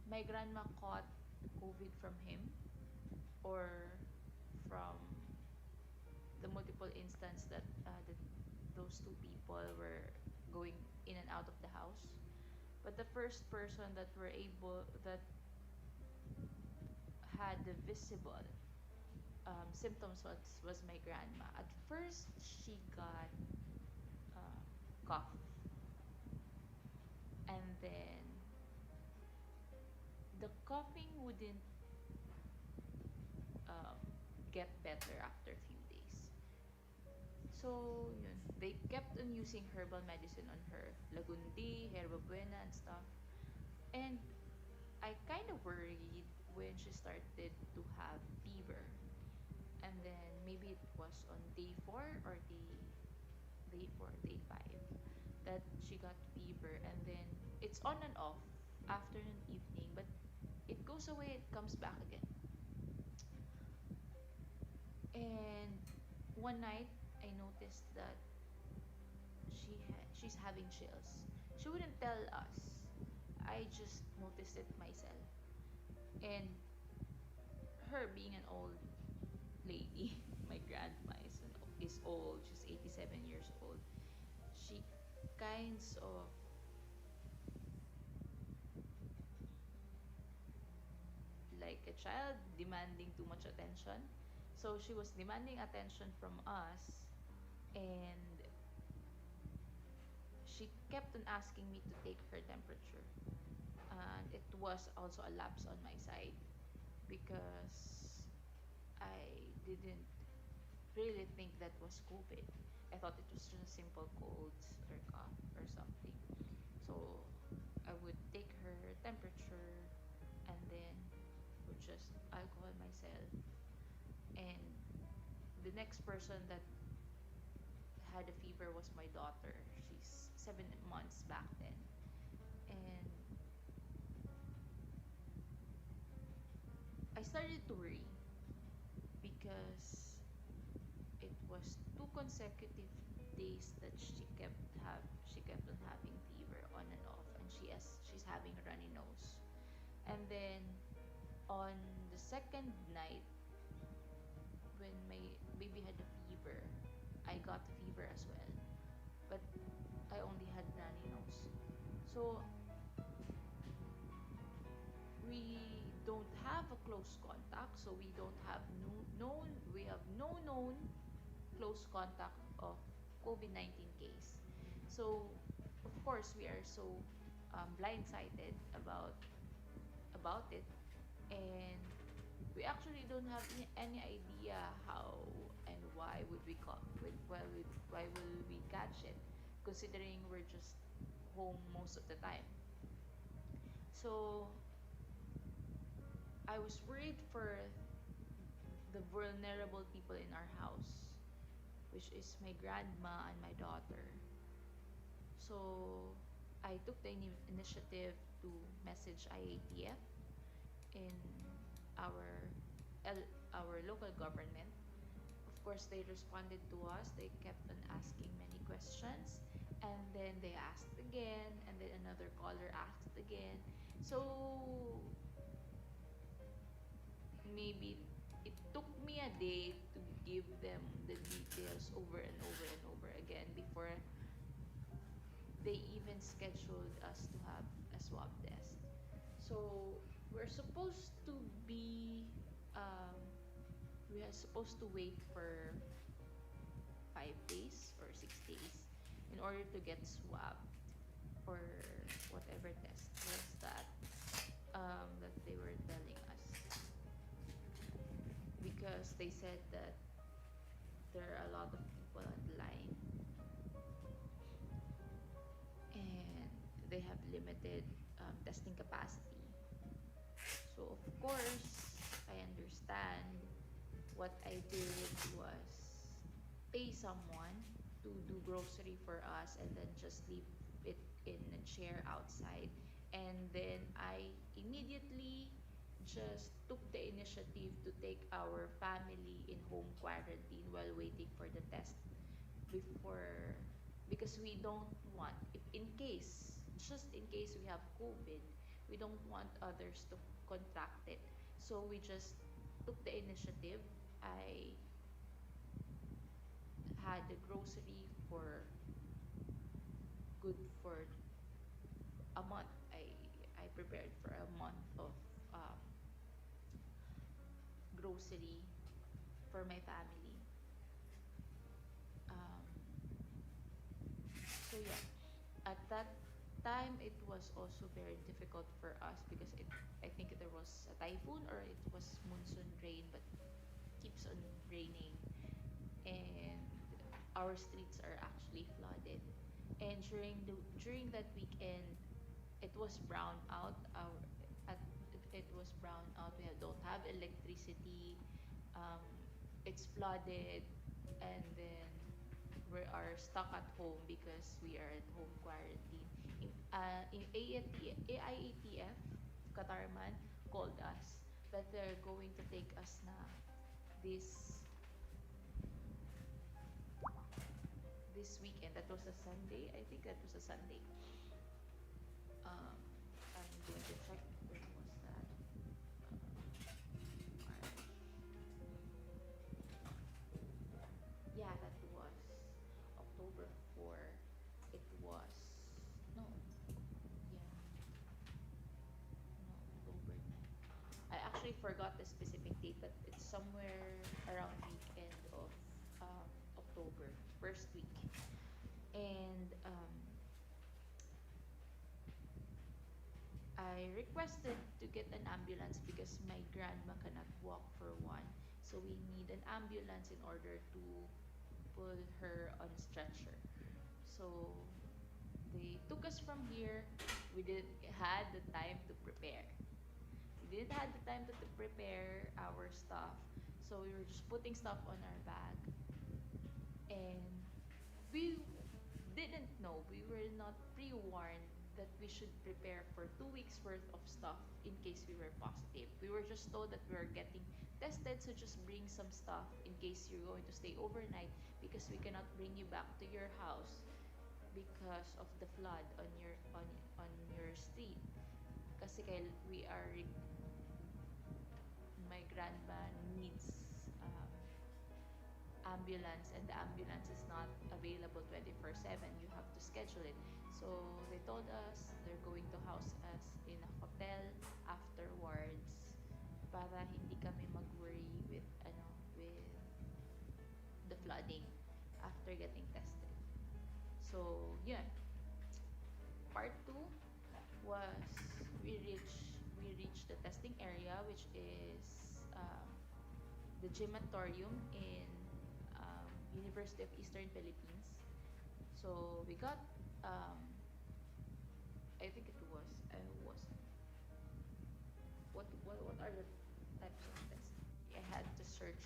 my grandma caught COVID from him, or from the multiple instance that those two people were going in and out of the house. But the first person that had the visible symptoms was my grandma. At first, she got uh, cough, and then the coughing wouldn't um, get better after a few days. So, yun, they kept on using herbal medicine on her, lagundi, herba buena, and stuff. And I kind of worried when she started to have fever. And then maybe it was on day 4 or day 5 that she got fever, and then it's on and off, afternoon, evening, but it goes away, it comes back again. And one night, I noticed that she's having chills. She wouldn't tell us. I just noticed it myself. And her being an old lady, my grandma is old. She's 87 years old. She kinds of like a child demanding too much attention. So she was demanding attention from us, and she kept on asking me to take her temperature. And it was also a lapse on my side because I didn't really think that was COVID. I thought it was just a simple cold or cough or something. So I would take her temperature and then would just alcohol myself. And the next person that had a fever was my daughter. She's 7 months back then. And I started to worry because it was 2 consecutive days that she kept on having fever on and off, and she's having a runny nose. And then on the second night, when my baby had a fever, I got a fever as well, but I only had runny nose. So we don't have a close contact, so we don't have we have no known close contact of COVID-19 case. So of course we are so blindsided about it, and we actually don't have any idea how and why would we call why will we catch it, considering we're just home most of the time. So I was worried for the vulnerable people in our house, which is my grandma and my daughter. So I took the initiative to message IATF in our our local government. Of course, they responded to us. They kept on asking many questions, and then they asked again, and then another caller asked again. So maybe it took me a day to give them the details over and over and over again before they even scheduled us to have a swab test. So we're supposed to be um, we are supposed to wait for 5 days or 6 days in order to get swabbed for whatever test was that they were telling us, because they said that there are a lot of people on the line and they have limited testing capacity. So of course, I understand. What I did was pay someone to do grocery for us and then just leave it in a chair outside. And then I immediately just took the initiative to take our family in home quarantine while waiting for the test before, because we don't want, if in case, just in case we have COVID, we don't want others to contract it. So we just took the initiative. I had the grocery for good for a month. I prepared for a month of um, grocery for my family. Um, so yeah, at that time it was also very difficult for us because I think there was a typhoon or it was monsoon rain, but keeps on raining, and our streets are actually flooded. And during that weekend, it was brown out. At it was brown out. Don't have electricity. Um, it's flooded, and then we are stuck at home because we are at home quarantine. In AIATF, Katarman called us that they're going to take us na this this weekend. That was a Sunday. I think that was a Sunday. I'm going to check when was that. March. Yeah, that was October 4. It was no, yeah, no, October 9. I actually forgot the specific date, but it's somewhere around weekend of October, first week. And I requested to get an ambulance because my grandma cannot walk for one. So we need an ambulance in order to pull her on a stretcher. So they took us from here. We didn't had the time to prepare. We didn't had the time to prepare our stuff. So we were just putting stuff on our bag. And we didn't know, we were not pre-warned that we should prepare for 2 weeks worth of stuff in case we were positive. We were just told that we were getting tested, so just bring some stuff in case you're going to stay overnight because we cannot bring you back to your house because of the flood on your street. Kasi we are my grandma needs ambulance, and the ambulance is not available 24/7. You have to schedule it. So they told us they're going to house us in a hotel afterwards para hindi kami mag-worry with with the flooding after getting tested. So yeah, part 2 was we reached the testing area, which is the gymatorium in University of Eastern Philippines. So we got I think it was what are the types of tests? I had to search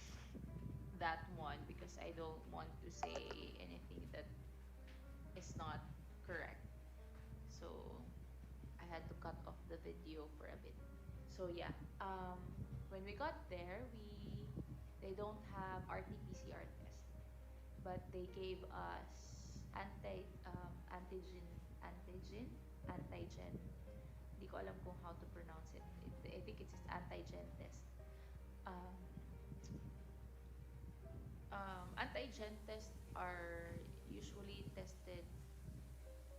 that one because I don't want to say anything that is not correct. So I had to cut off the video for a bit. So yeah, when we got there, they don't have RT-PCR test, but they gave us antigen. Hindi ko alam kung how to pronounce it. I think it's antigen test. Um, Antigen tests are usually tested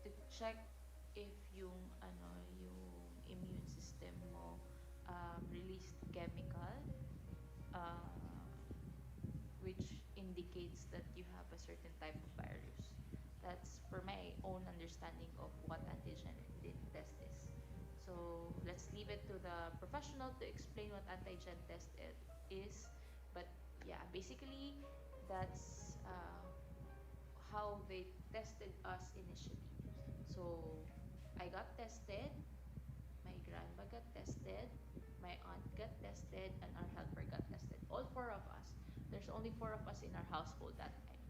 to check if yung immune system mo released chemical uh, which indicates that you have a certain type of virus. That's for my own understanding of what antigen test is. So let's leave it to the professional to explain what antigen test is. But yeah, basically that's how they tested us initially. So I got tested, my grandma got tested, my aunt got tested, and our helper got tested. All four of us. There's only four of us in our household that time.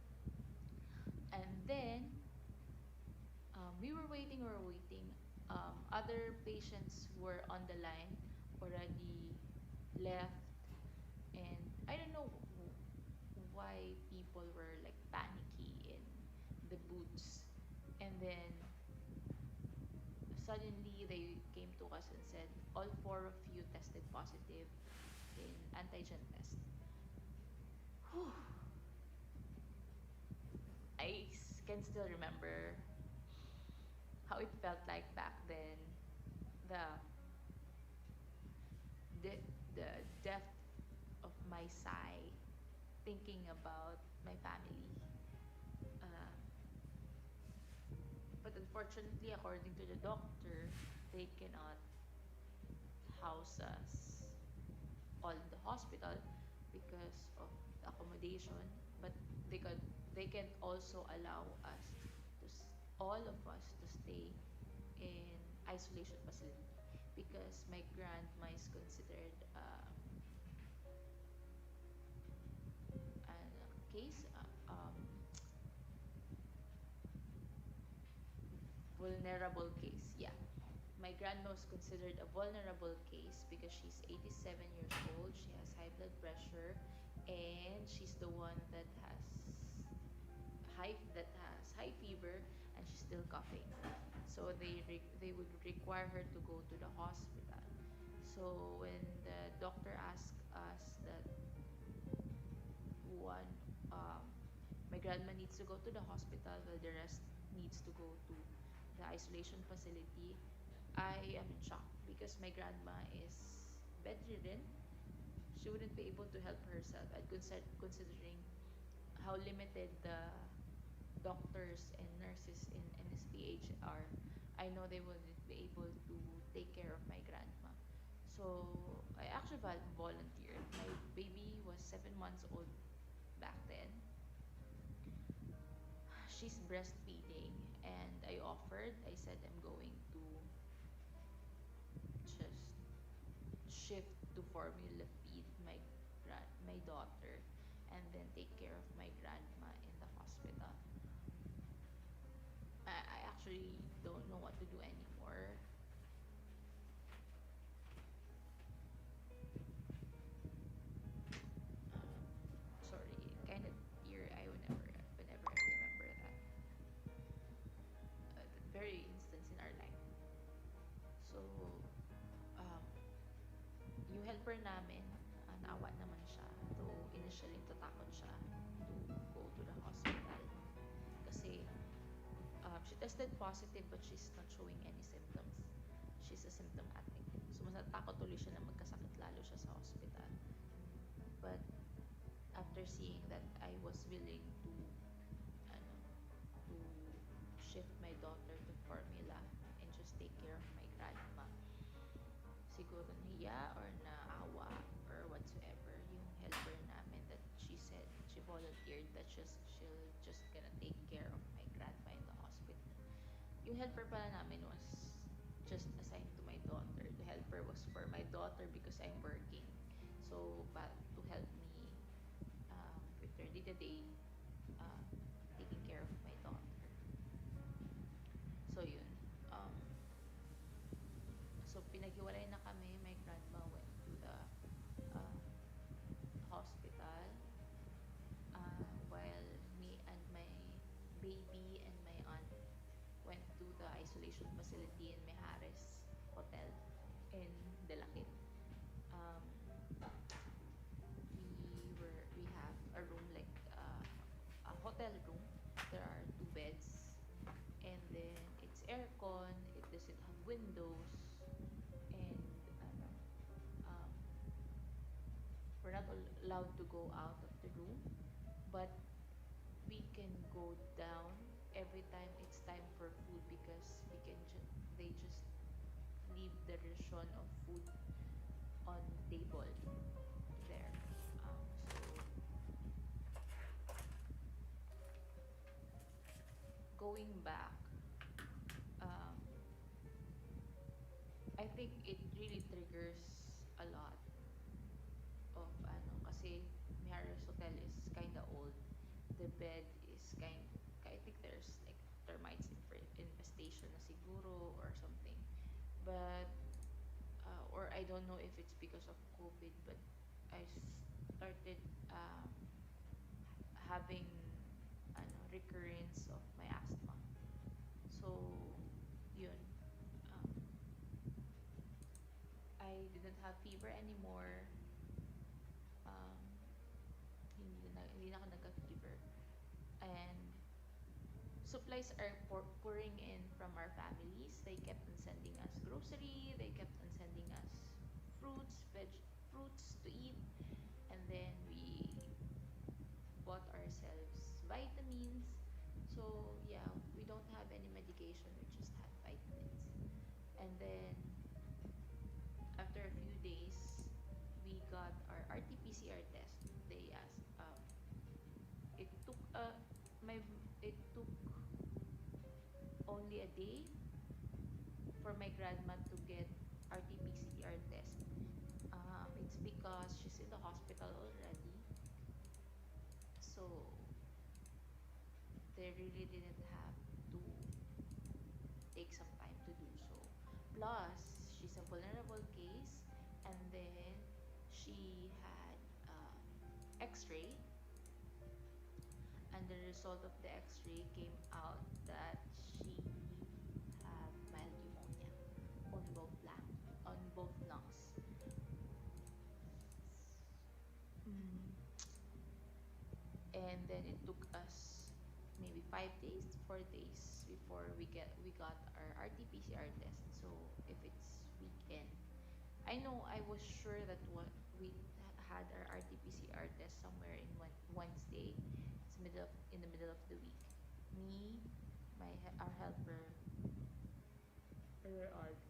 And then we were waiting. Other patients were on the line already left, and I don't know why people were like panicky in the booths. And then suddenly they came to us and said, all four of you tested positive in antigen test. Whew. I can still remember how it felt like back then. The the, the depth of my sigh, thinking about my family. Uh, but unfortunately, according to the doctor, they cannot house us all in the hospital because of the accommodation. But they can also allow us all of us to stay in isolation facility because my grandma is considered a case vulnerable case. Yeah, my grandma is considered a vulnerable case because she's 87 years old. She has high blood pressure, and she's the one that has has high fever and she's still coughing. So they would require her to go to the hospital. So when the doctor asked us that one my grandma needs to go to the hospital while the rest needs to go to the isolation facility, I am in shock because my grandma is bedridden. She wouldn't be able to help herself. And considering how limited the doctors and nurses in NSPH are, I know they wouldn't be able to take care of my grandma. So I actually volunteered. My baby was 7 months old back then. She's breastfeeding, and I offered. I said I'm going to just shift to formula feed my daughter, and then take care of my grandma in the hospital. I actually don't know what to do anymore. Sorry, kind of tear I whenever I remember that very instance in our life. So, um, yung helper namin, naawa naman siya. Though initially tatakot siya to go to the hospital. Kasi she tested positive but she's not showing any symptoms. She's asymptomatic. So mas natakot ulit siya na magkasakit lalo siya sa hospital. But after seeing that I was willing to ano, to shift my daughter to formula and just take care of my grandma, siguro niya or naawa or whatsoever yung helper namin, that she said she volunteered that she'll just gonna take care of my grandma in the hospital. Yung helper pala namin was just assigned to my daughter. The helper was for my daughter because I'm working. So, to help me with her day-to-day uh, taking care of my daughter. So, yun. Um, so, pinaghiwalay na kami. My grandma went to the uh, hospital while me and my baby and my aunt went to the isolation facility in Mejares Hotel in Delakit. Um, we have a room like a hotel room. There are 2 beds, and then it's aircon. It doesn't have windows, and um, we're not allowed to go out of the room, but we can go down every time it's time for food because they just leave the ration of food on table there. So going back, um, I think it really triggers a lot of kasi Mihares Hotel is kind of old. The bed is I think there's like termites infestation na siguro or something. But or I don't know if it's because of COVID, but I started having recurrence of my asthma. So, yun. Um, I didn't have fever anymore. Um, hindi na ako nagka-fever. And supplies are pouring in from our families. They kept on sending us grocery. They kept on sending us fruits to eat. And then we bought ourselves vitamins. So yeah, we don't have any medication. We just have vitamins. And then after a few days, we got our RT-PCR test. They asked. It took it took only a day for my grandma to get RT-PCR test. It's because she's in the hospital already, so they really didn't have to take some time to do so. Plus, she's a vulnerable case, and then she had X-ray, and the result of the X-ray came out that she had mild pneumonia on both lungs. Mm. And then it took us maybe 5 days, 4 days before we got our RT-PCR test. So if it's weekend, I know I was sure that what we had our RT-PCR test somewhere in Wednesday. It's in the middle of the week. Me, our helper, our aunt.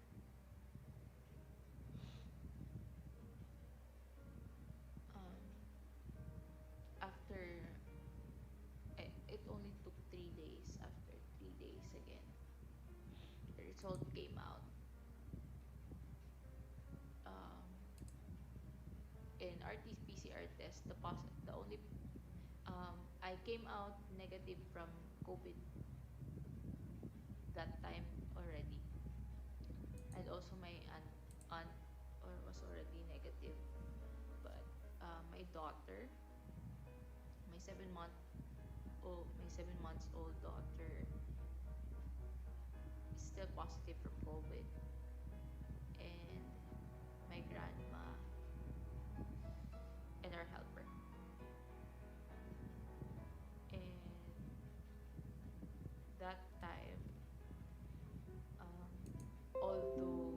Um, after it only took 3 days. After 3 days again, the result came out. Um, in RT-PCR test, the only I came out negative from COVID that time already, and also my aunt or was already negative, but my daughter, my 7 months old daughter, is still positive from COVID, and my grandma and our helper. And that time, although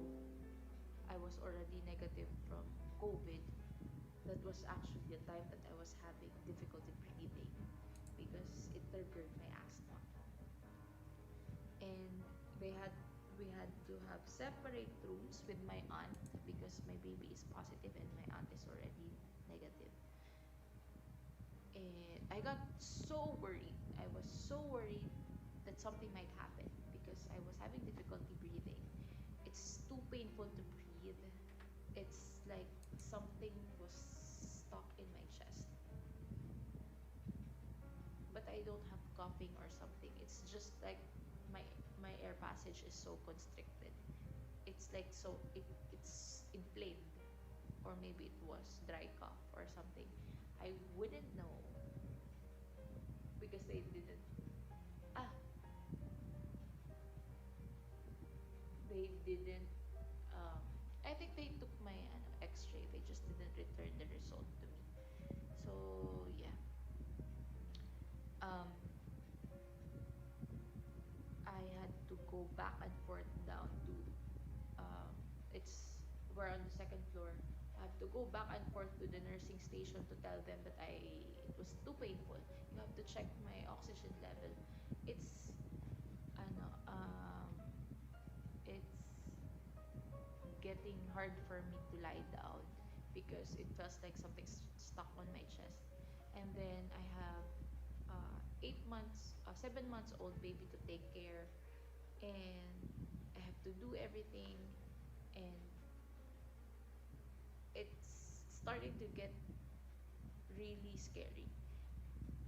I was already negative from COVID, that was actually the time that I was having difficulty breathing because it triggered my asthma. And they had we had to have separate rooms with my aunt because my baby is positive and my aunt is already negative. And I got so worried. I was so worried that something might happen because I was having difficulty breathing. It's too painful to breathe. It's like something was stuck in my chest. But I don't have coughing or something. It's just like my my air passage is so constricted. It's like it's inflamed, or maybe it was dry cough or something. I wouldn't know because ah they didn't um I think they took my x-ray. They just didn't return the result to me. So yeah. um I had to go back and forth down to um it's we're on the second floor. I have to go back and forth to the nursing station to tell them that it was too painful. You have to check my oxygen level. It's ano it's getting hard for me to lie down because it feels like something's stuck on my chest. And then I have 7 months old baby to take care, and I have to do everything, and it's starting to get really scary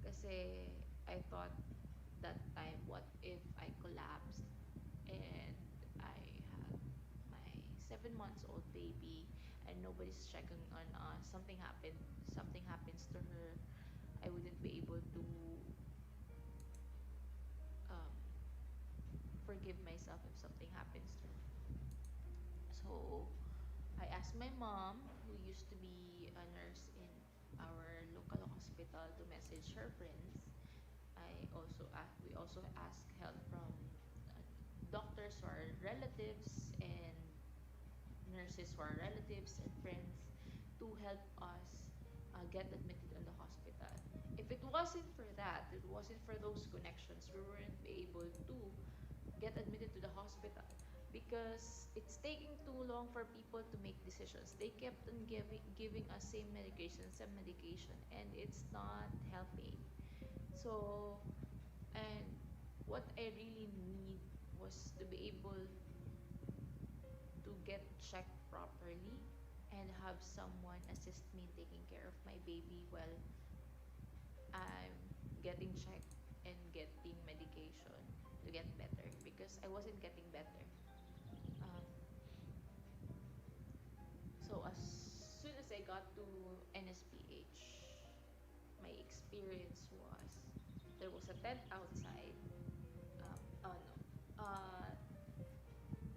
kasi I thought that time, what if I collapsed and I have my 7 months old baby and nobody's checking on us, something happens to her, I wouldn't be able to um, forgive myself if something happens to her. So I asked my mom, who used to be a nurse in our local hospital, to message her friends. We also asked help from doctors who are relatives and nurses who are relatives and friends to help us get admitted in the hospital. If it wasn't for that, it wasn't for those connections, we weren't be able to get admitted to the hospital because it's taking too long for people to make decisions. They kept on giving us same medication, and it's not helping. So, and what I really need was to be able to get checked properly and have someone assist me in taking care of my baby while I'm getting checked and getting medication to get better because I wasn't getting better. Um, so as soon as I got to NSPH, my experience was there was a tent outside. Oh no.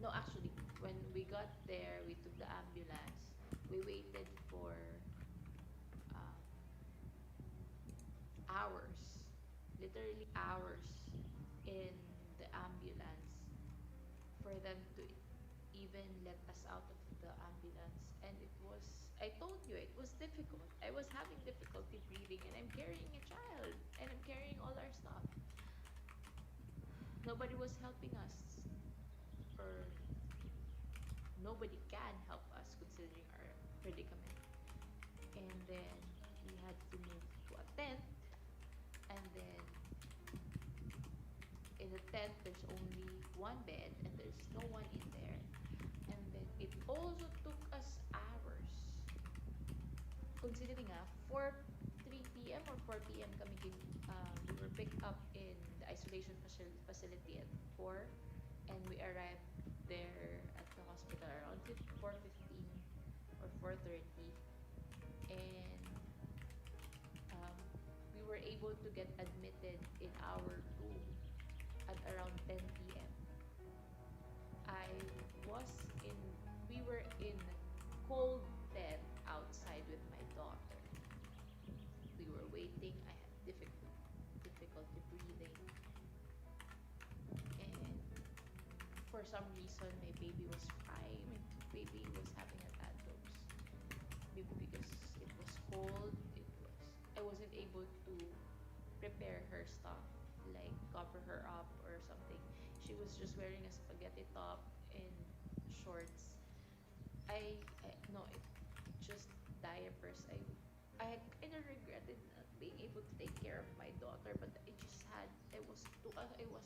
No, actually, when we got there, we took the ambulance. We waited for um, hours, literally hours, in the ambulance for them to even let us out of the ambulance. And it was, I told you, it was difficult. I was having difficulty breathing, and I'm carrying a child, and I'm carrying all our stuff. Nobody was helping us, or nobody can help us considering our predicament. And then we had to move to a tent, and then in the tent there's only one bed and there's no one in there. And then it also took us hours, considering 3 p.m. or 4 p.m. We were picked up in the isolation facility at 4, and we arrived there at the hospital around 4:15 or 4:30. And um, we were able to get admitted in our room at around 10 p.m. I was in, we were in cold tent outside with my daughter. We were waiting. I had difficulty breathing, and for some reason my baby was crying. My baby was having a tantrums. Maybe because it was cold. I wasn't able to prepare her stuff, like cover her up or something. She was just wearing a spaghetti top and shorts. I no, it just diapers. I kind of regretted not being able to take care of my daughter, but it was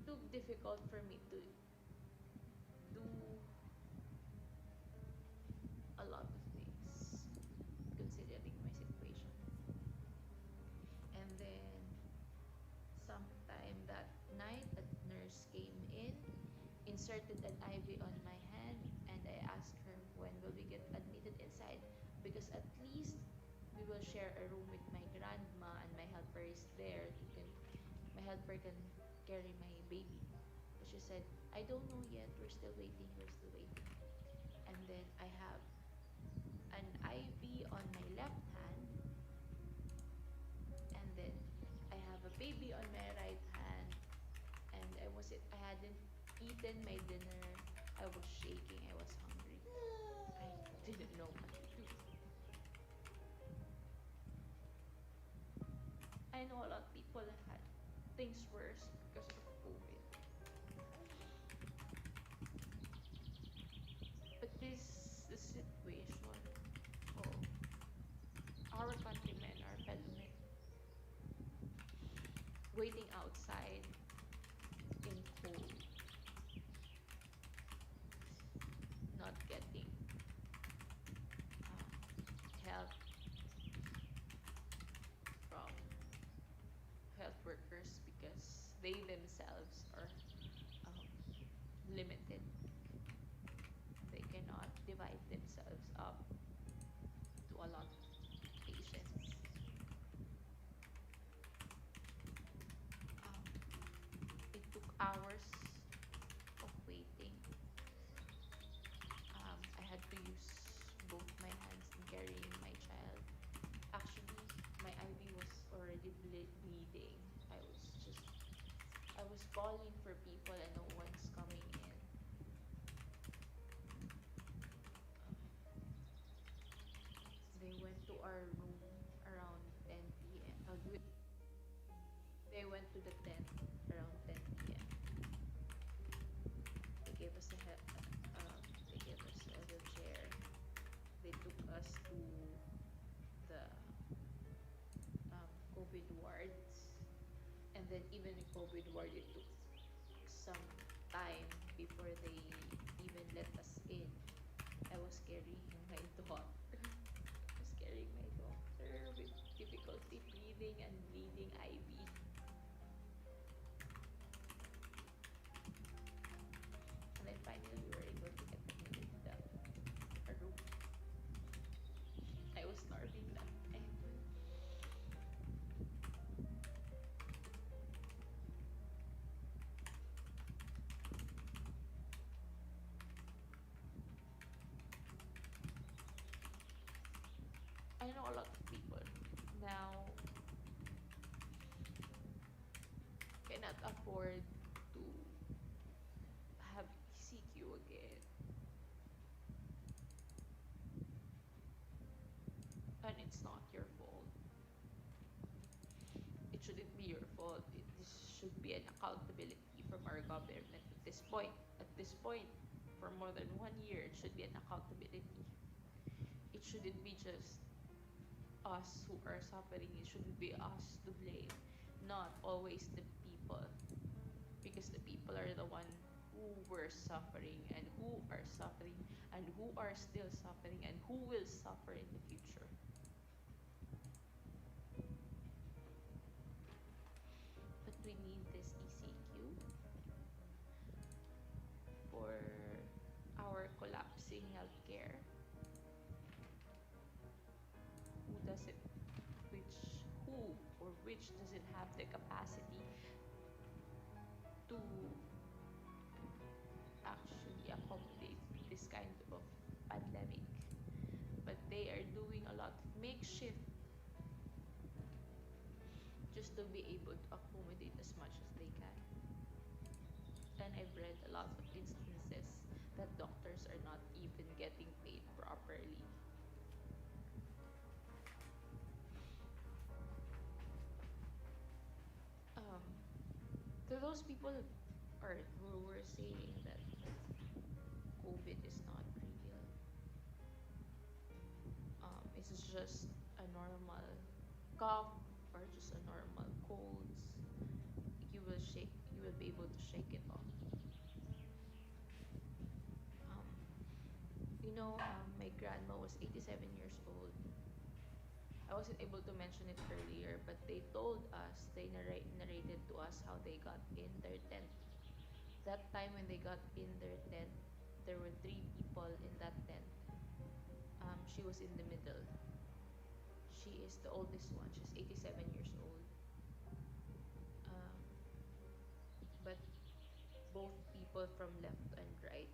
too difficult for me to do a lot of things considering my situation. And then sometime that night, a nurse came in, inserted an IV on my hand, and I asked her when will we get admitted inside, because at least we will share a room with my grandma, and my helper is there. My helper can carry my baby. But she said, I don't know yet. We're still waiting. We're still waiting. And then I have an IV on my left hand, and then I have a baby on my right hand, and I hadn't eaten my dinner. I was shaking. I was hungry. I didn't know what to do. I know a lot of people have had things worse because of COVID. But the situation of our countrymen, our fellow men, waiting outside in cold, not getting help from health workers because they themselves are um, limited. They cannot divide themselves up to a lot of patients. Um, it took hours of waiting. I had to use both my hands in carrying my child. Actually, my IV was already bleeding. I was calling for people and no one's coming in. They went to our room around 10 p.m. They went to the tent around 10 p.m. They gave us they gave us a wheelchair. They took us to the COVID wards, and then even in COVID ward, it took some time before they even let us in. I was carrying my daughter. I was carrying my daughter with difficulty breathing and bleeding IV. And then finally we were able to get admitted to the room. I was starving that time. I know a lot of people now cannot afford to have ECQ again. And it's not your fault. It shouldn't be your fault. This should be an accountability from our government at this point. At this point, for more than 1 year, it should be an accountability. It shouldn't be just us who are suffering. It shouldn't be us to blame, not always the people. Because the people are the one who were suffering and who are suffering and who are still suffering and who will suffer in the future. But we need this ECQ for our collapsing healthcare. Who doesn't, which, who or which doesn't have the capacity to actually accommodate this kind of pandemic. But they are doing a lot of makeshift just to be able to accommodate as much as they can. And I've read a lot of instances that doctors are not even getting paid properly. Um, to those people or who were saying that COVID is not real, it's just a normal cough or just a normal colds, you will be able to shake it off. Um, my grandma was 87 years old. I wasn't able to mention it earlier, but they narrated to us how they got in their tent. That time when they got in their tent, there were three people in that tent. She was in the middle. She is the oldest one. She's 87 years old. Um, but both people from left and right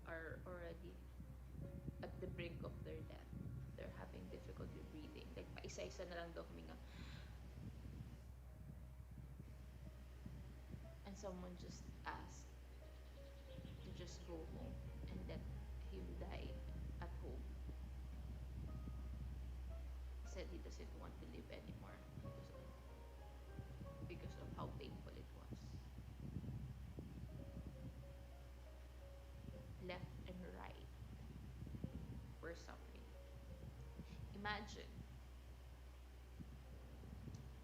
are already at the brink of their death. They're having difficulty breathing. Like, paisa-isa na lang daw huminga. And someone just asked to just go home and let him die at home. He said he doesn't want to live anymore because of how painful it was. Left and right were suffering. Imagine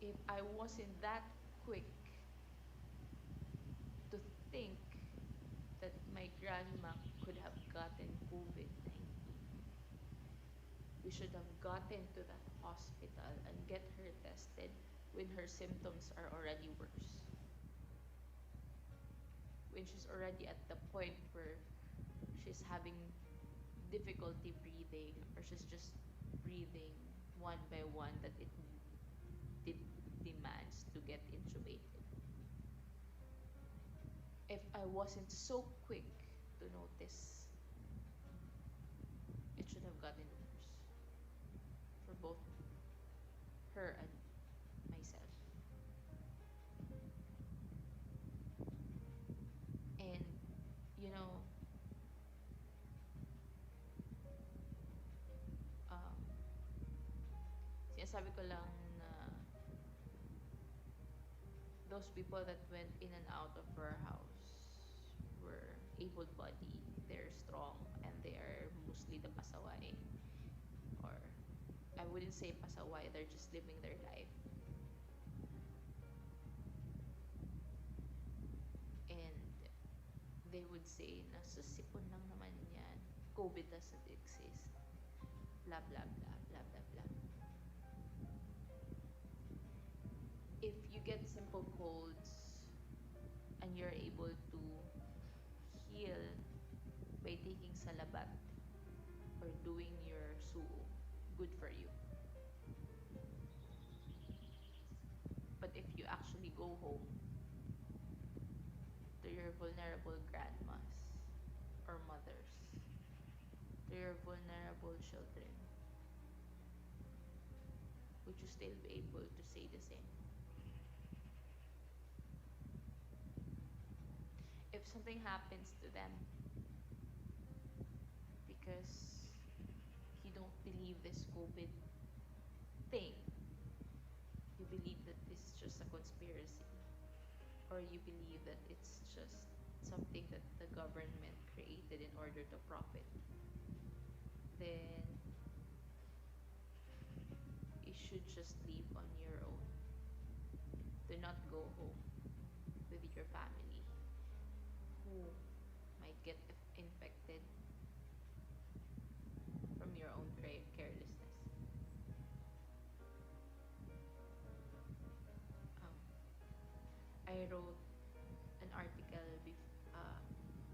if I wasn't that quick to think that my grandma could have gotten COVID-19. We should have gotten to that hospital and get her tested when her symptoms are already worse. When she's already at the point where she's having difficulty breathing or she's just breathing one by one that it demands to get intubated. If I wasn't so quick to notice, it should have gotten worse for both her and myself. And, you know, um, sinasabi ko lang na those people that went in and out of our house were able-bodied, they're strong, and they are mostly the pasaway. Or, I wouldn't say pasaway, they're just living their life. And they would say na susipon lang naman yan, COVID doesn't exist, blah blah blah blah blah blah. If you get simple colds and you're able to heal by taking salabat or doing your suo, good for you. But if you actually go home to your vulnerable grandmas or mothers, to your vulnerable children, would you still be able to say the same? If something happens to them because you don't believe this COVID thing, you believe that this is just a conspiracy, or you believe that it's just something that the government created in order to profit, then you should just leave on your own. Do not go home with your family who might get infected from your own carelessness. Um, I wrote an article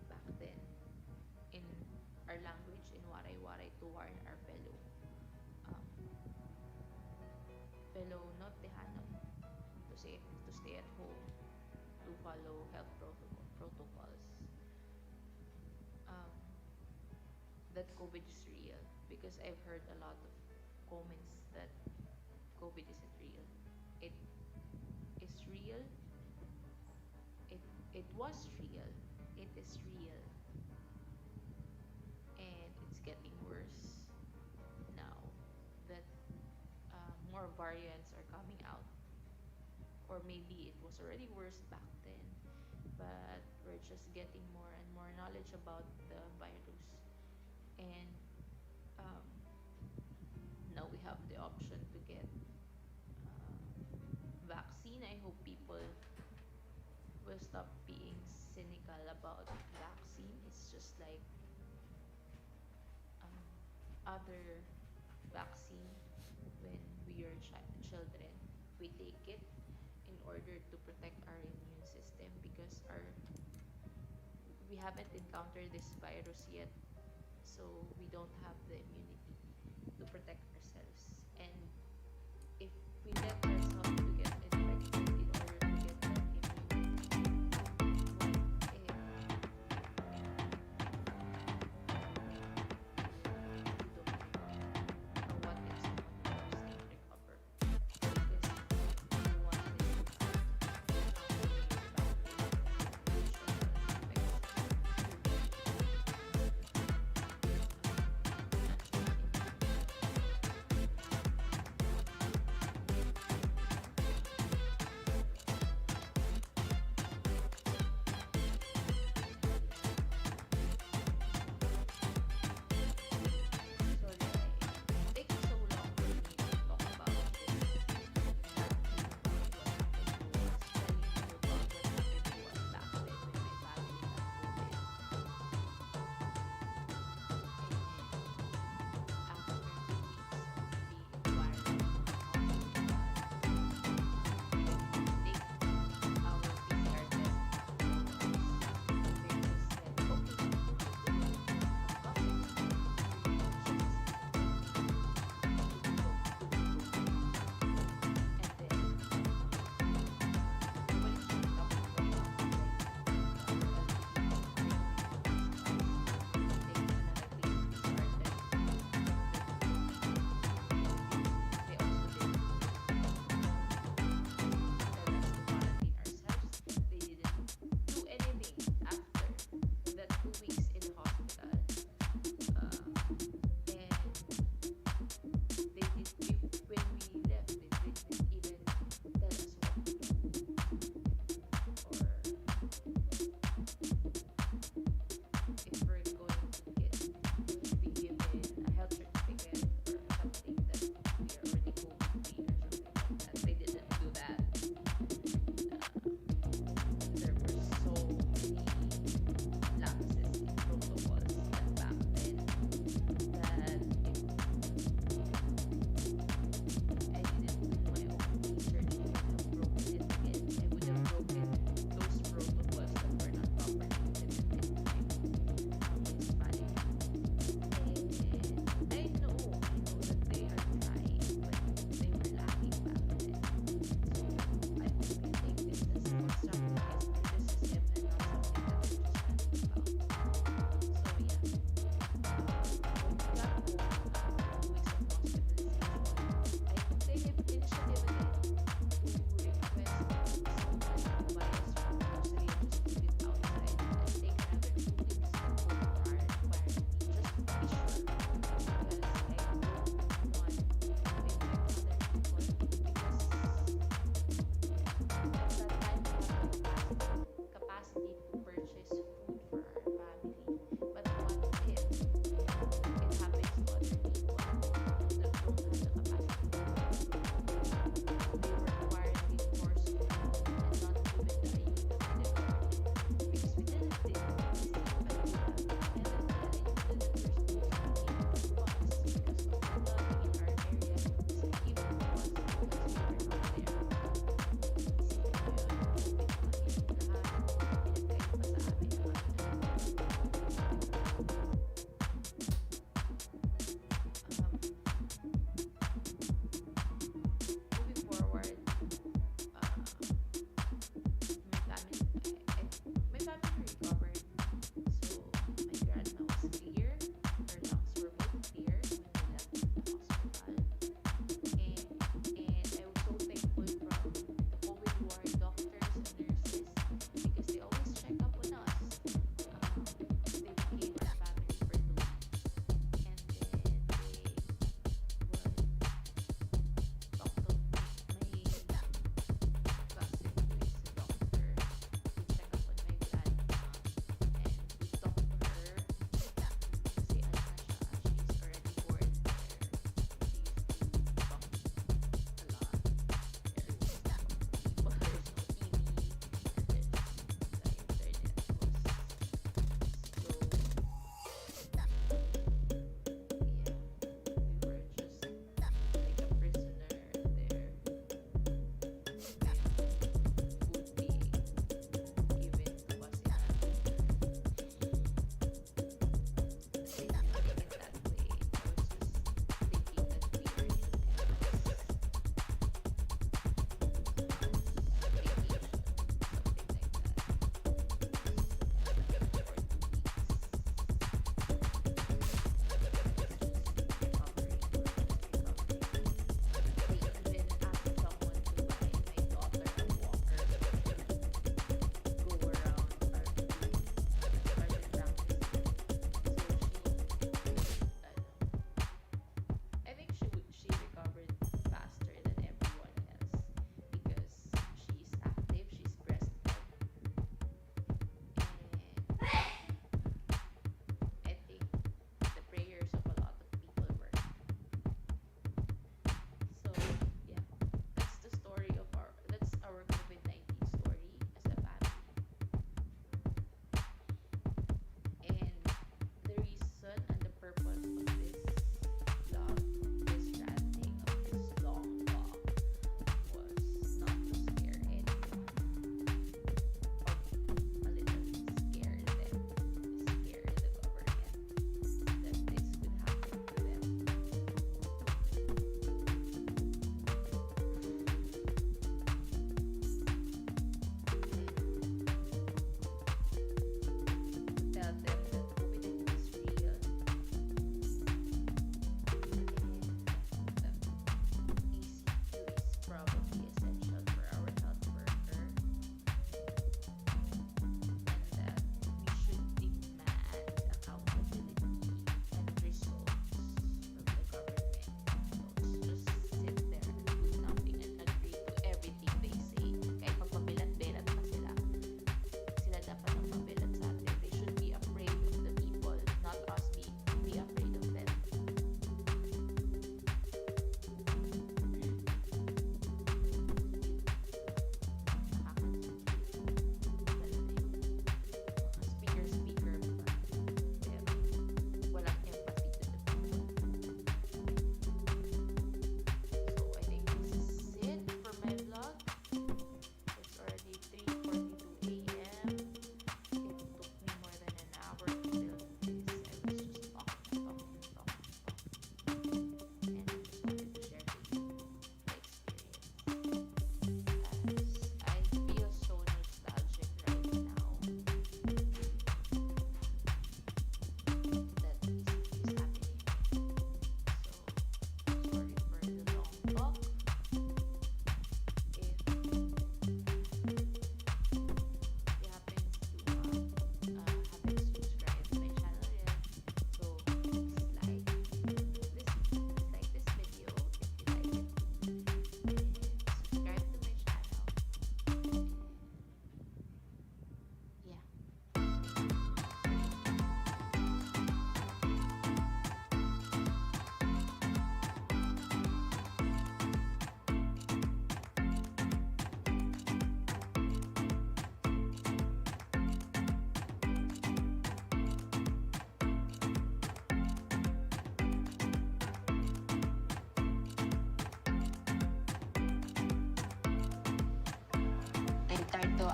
back then in our language, in Waray Waray, to warn our um, fellow Notehanon to stay at home, to follow health protocols. Um, that COVID is real, because I've heard a lot of comments that COVID isn't real. It is real. It was real. It is real, and it's getting worse now that more variants are coming out. Or maybe it was already worse back then, but we're just getting more and more knowledge about the virus. And um, now we have the option to get vaccine. I hope people will stop being cynical about vaccine. It's just like other vaccine. When we are children, we take it in order to protect our immune system, because we haven't encountered this virus yet, so we don't have the immunity to protect ourselves. And if we let ourselves to get infected in order to get that immunity, what if you don't recover? Or what if someone else can recover? Because you wanted to encounter your family,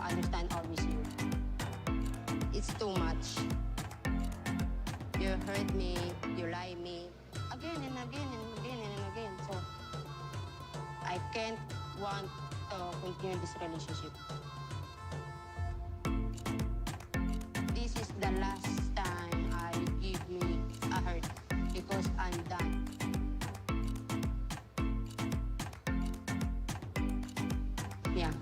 understand always you. It's too much. You hurt me, you lie me, again and again and again and again. So I can't want to continue this relationship. This is the last time I give me a hurt because I'm done. Yeah.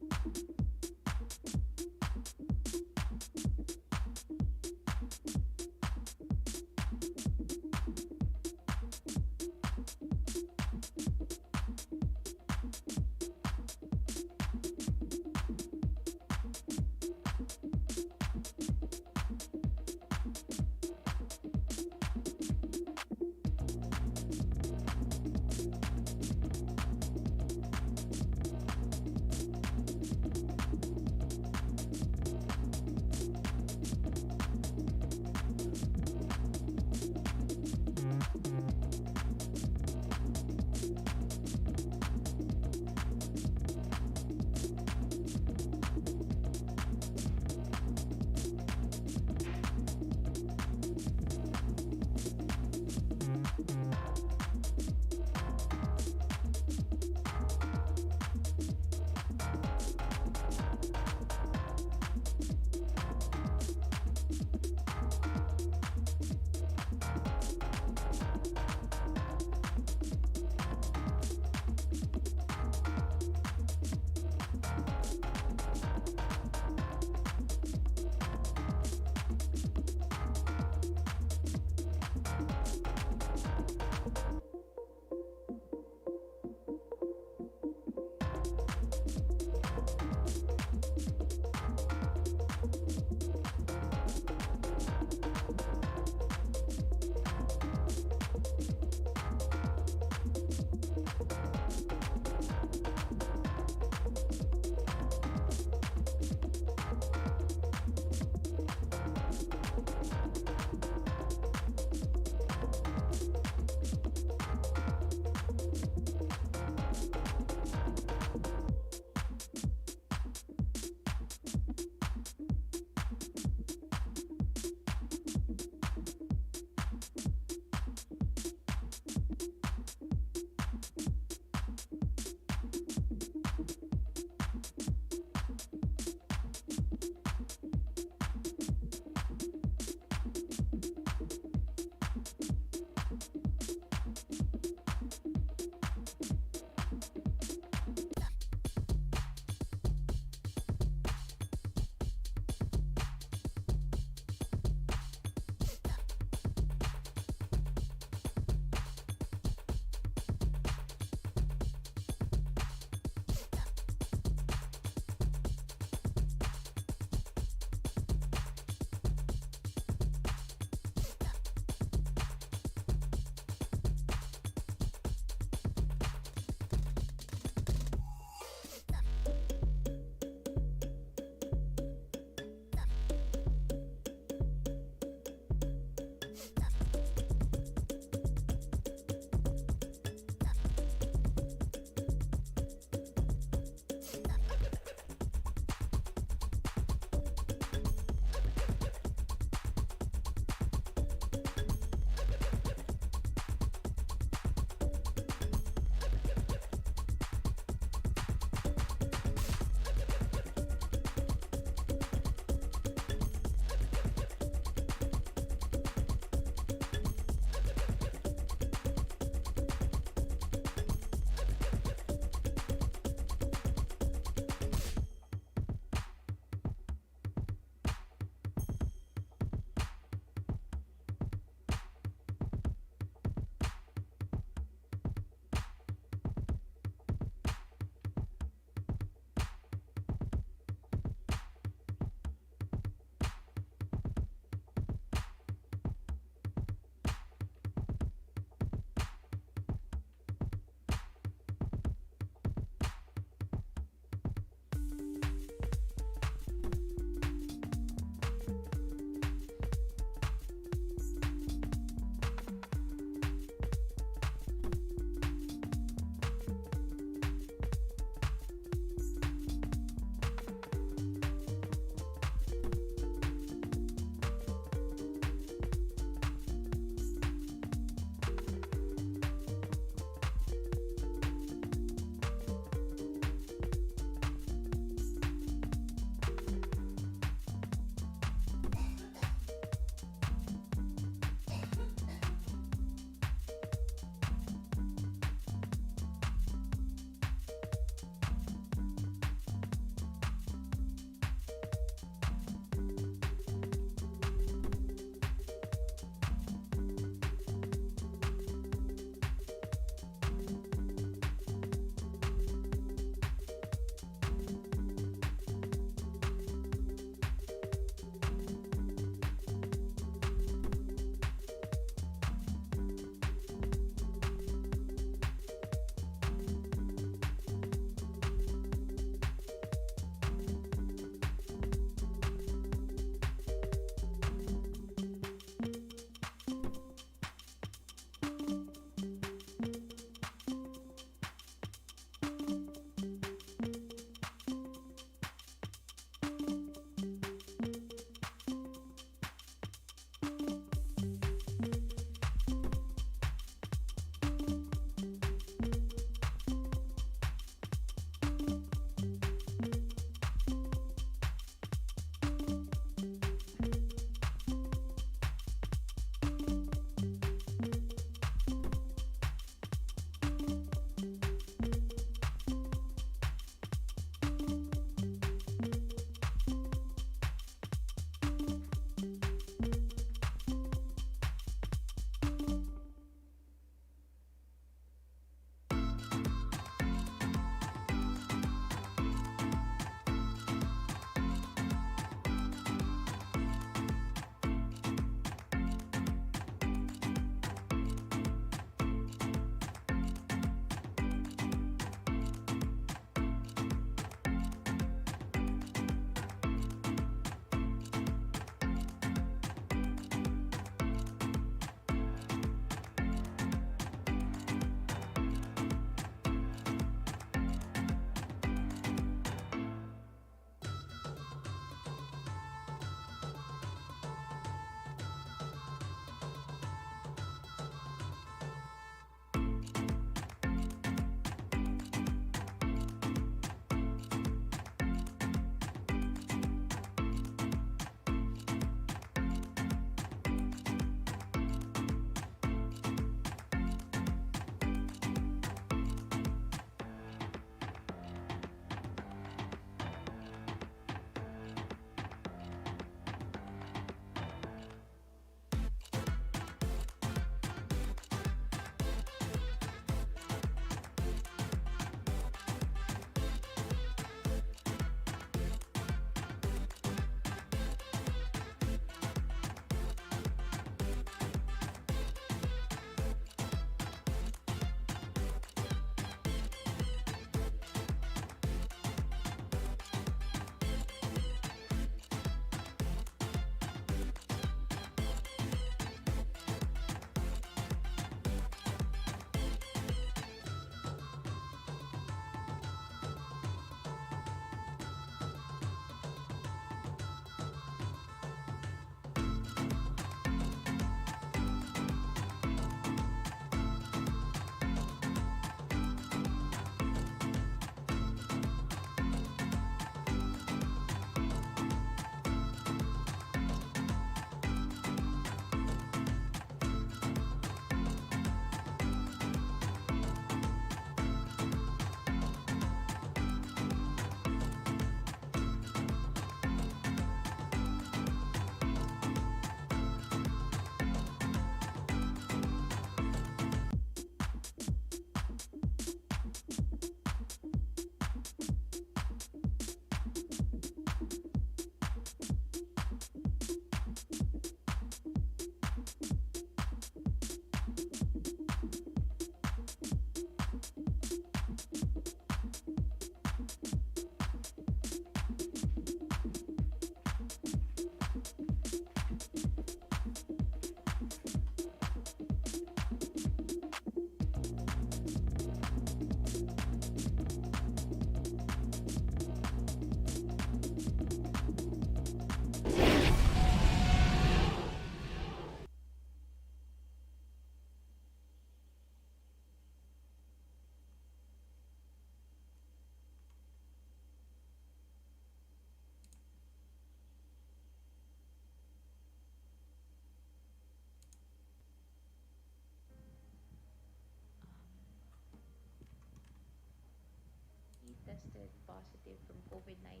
tested positive from COVID-19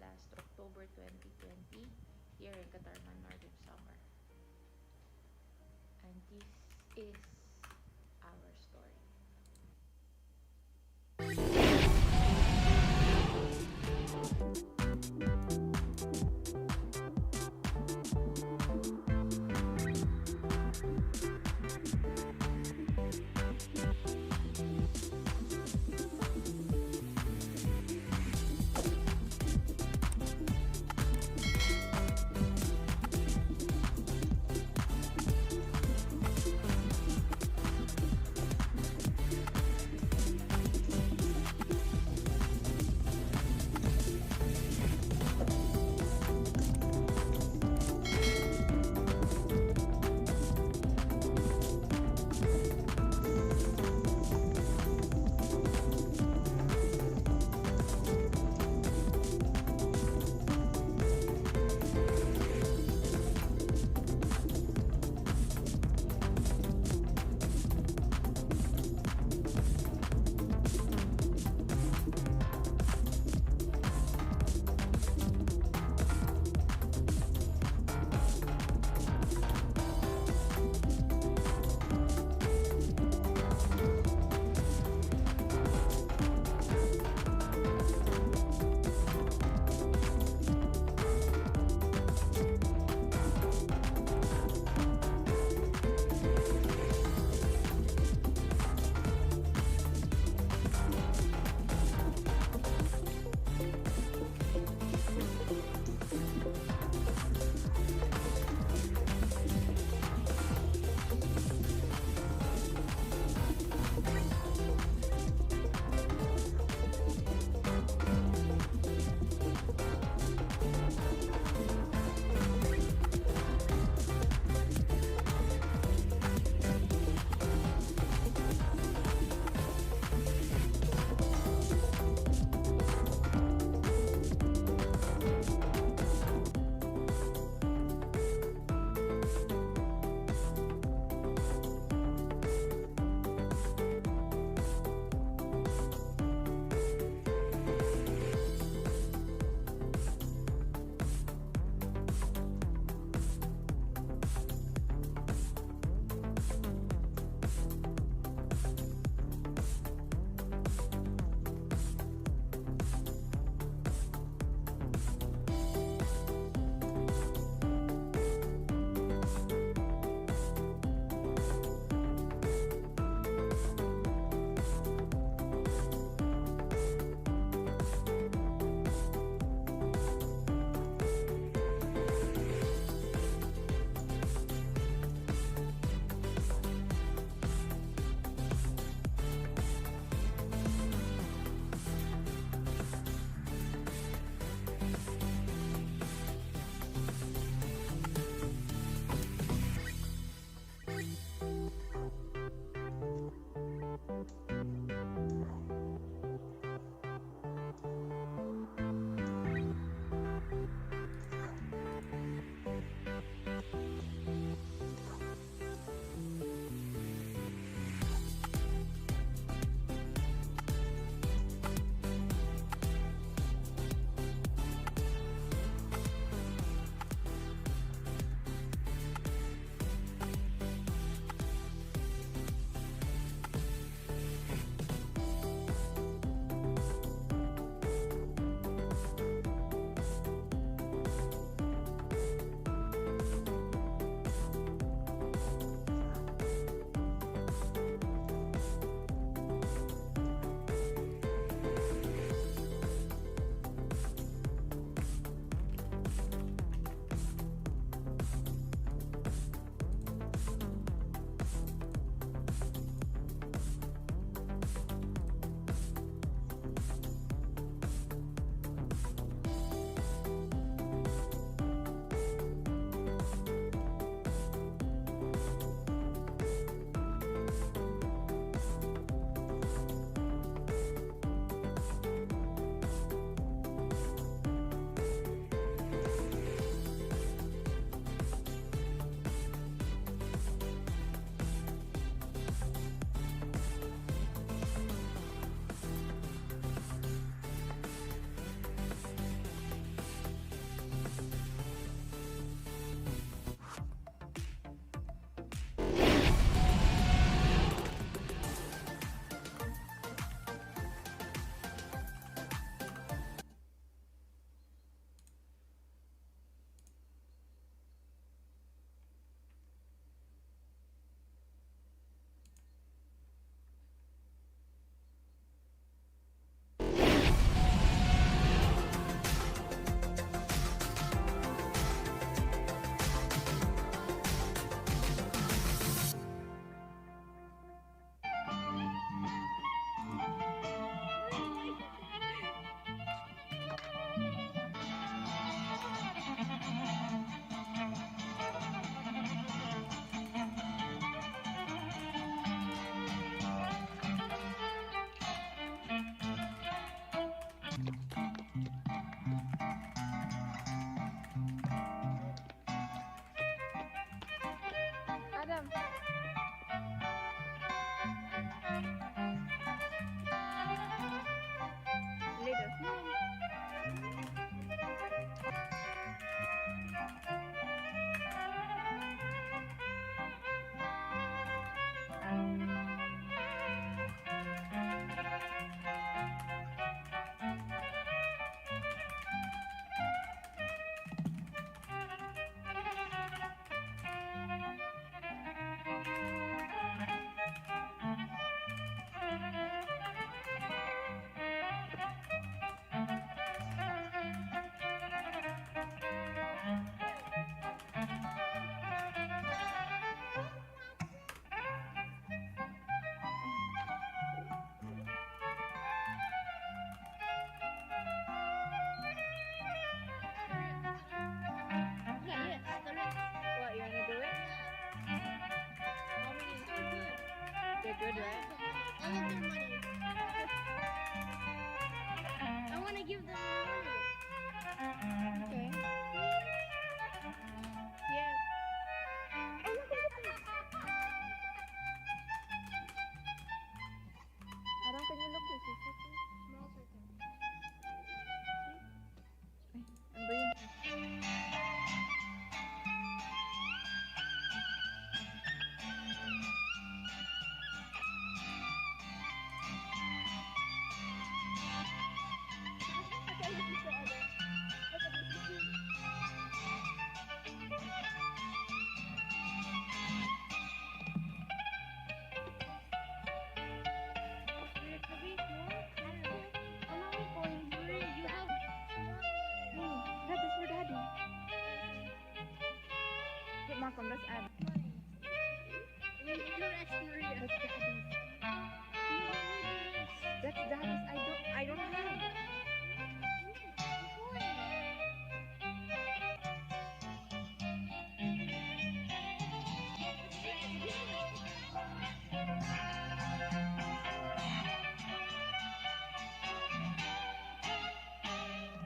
last October 2020 here in Katarman, Northern Samar. And this is our story. good, right? All of their money. I want to give them money. Okay. Yes. Oh, look at this. I don't think you look this. Is it? Smells right there. Ano ba yun? Okay, look at the other. Look at this. That is for daddy. Put mark on, let's add. That's daddy's. That's daddy's. I don't have.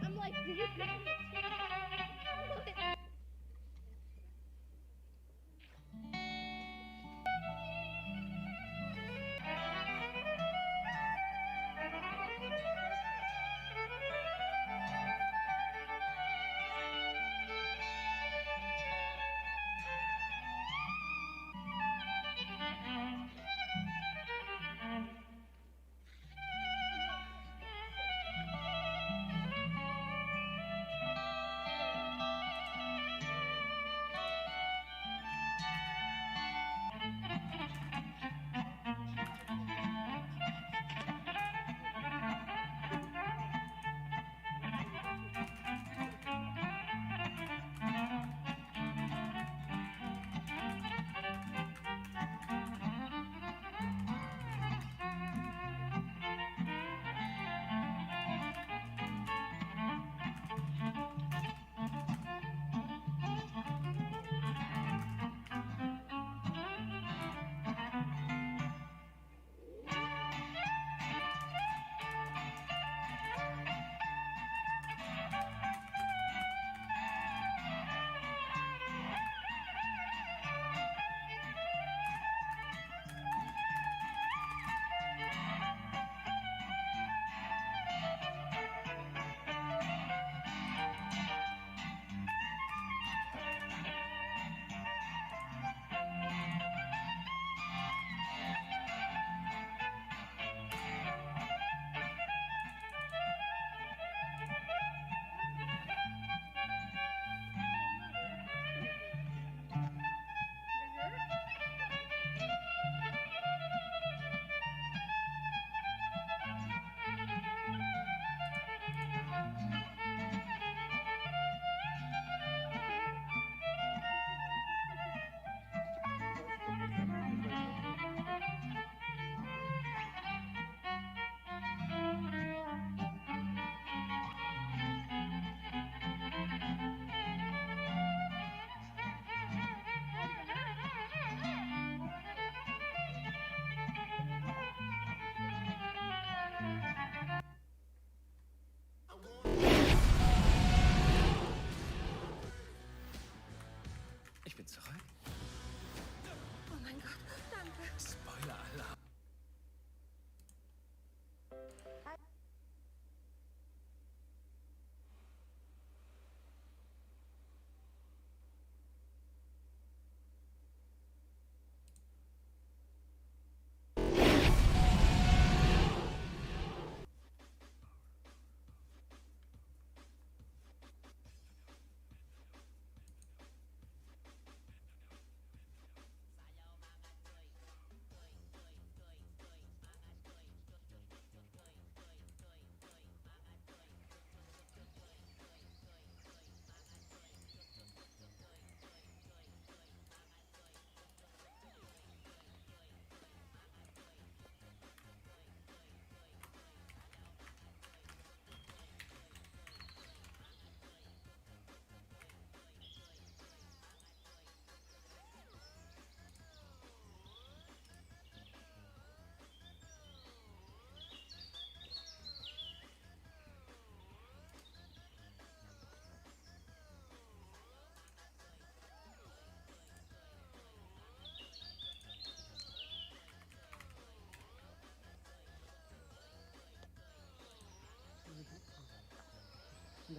I'm like, did you get it? Ich bin zurück. Oh mein Gott, danke. Spoiler-Alarm.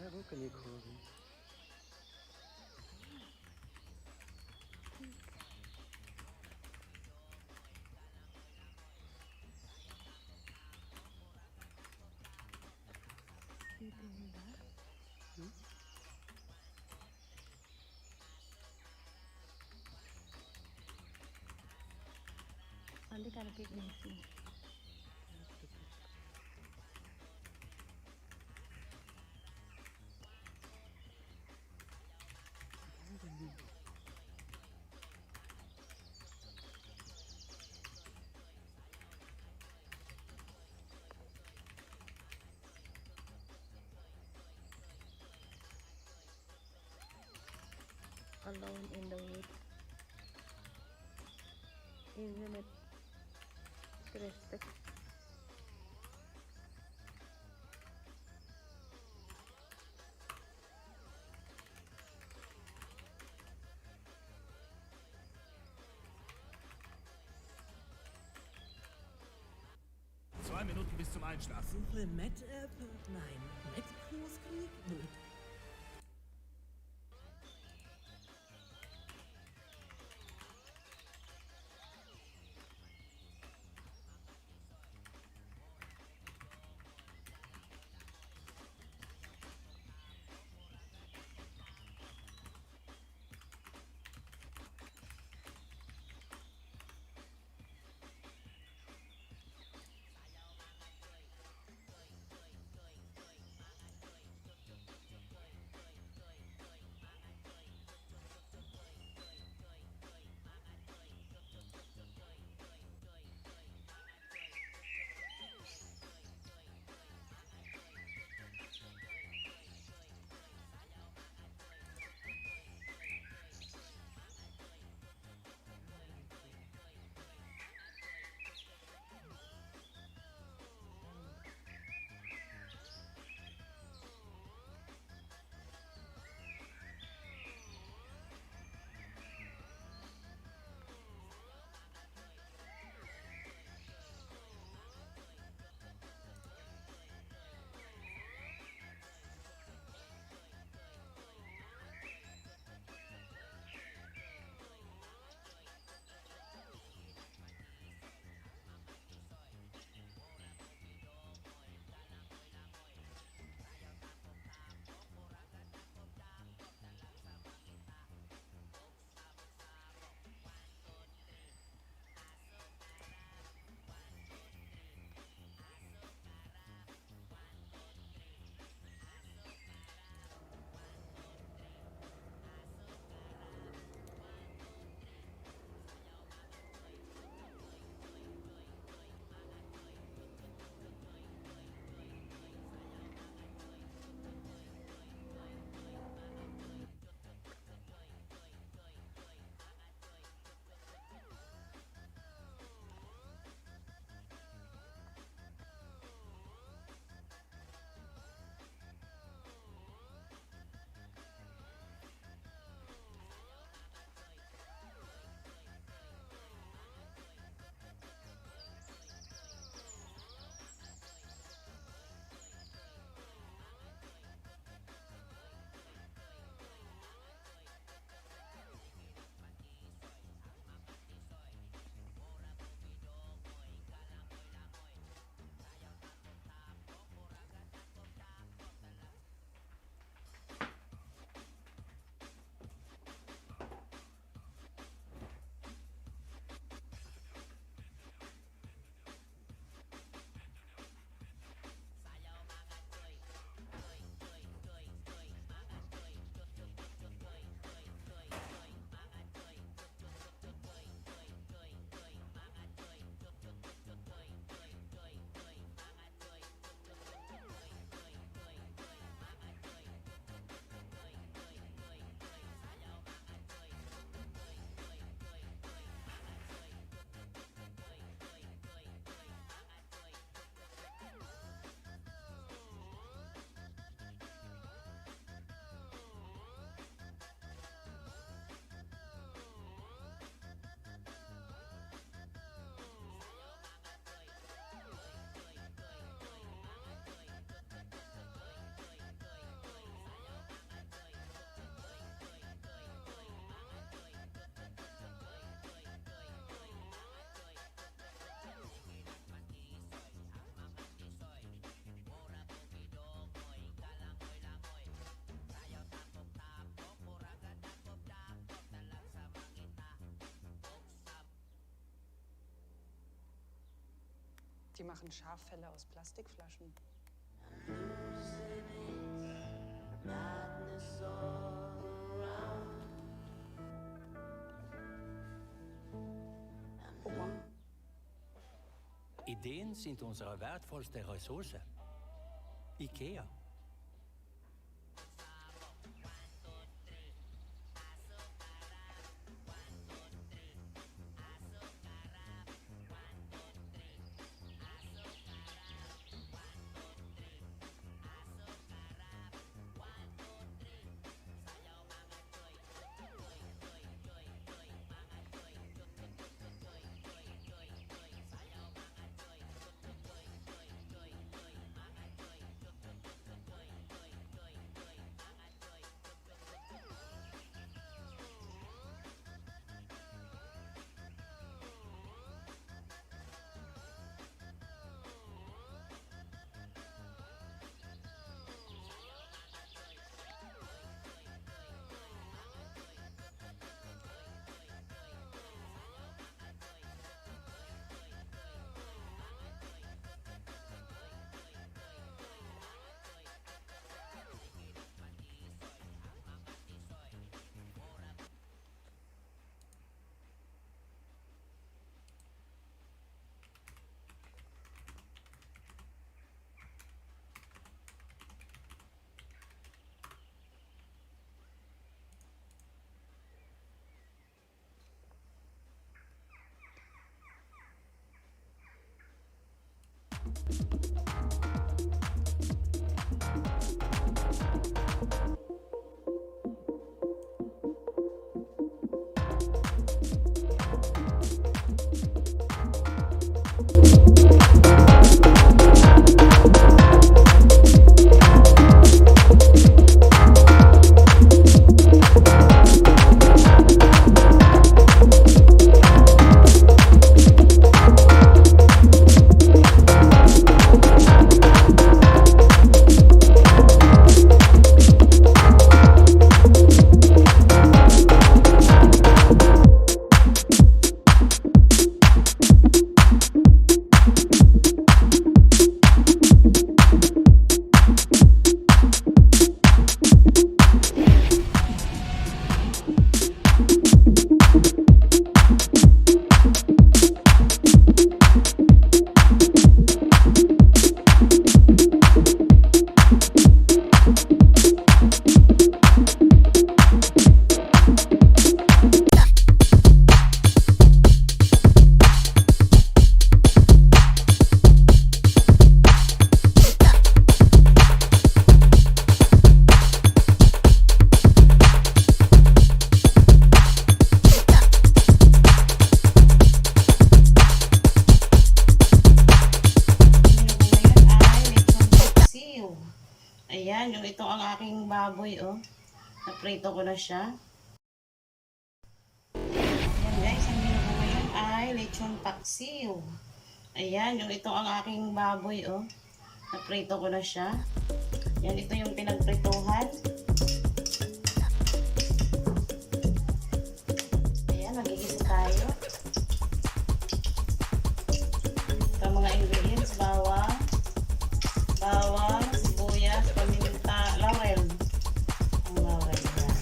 Never can you call them? Only can I pick Nancy. Alone in the woods. Isn't it cryptic? Zwei Minuten bis zum Einschlafen. Suche Met-App? Nein, Met-Großkrieg? Blöd. Die machen Schaffelle aus Plastikflaschen. Guck mal. Ideen sind unsere wertvollste Ressource. IKEA. Ayan, yung ito ang aking baboy, oh. Naprito ko na siya. Ayan guys, ang menu ko ngayon ay lechon paksiw. Ayan, yung ito ang aking baboy, oh. Naprito ko na siya. Ayan, ito yung pinagprituhan. Ayan, magigisa tayo. Ito ang mga ingredients, bawang, sibuyas, paminta, laurel. Ang laurel yan.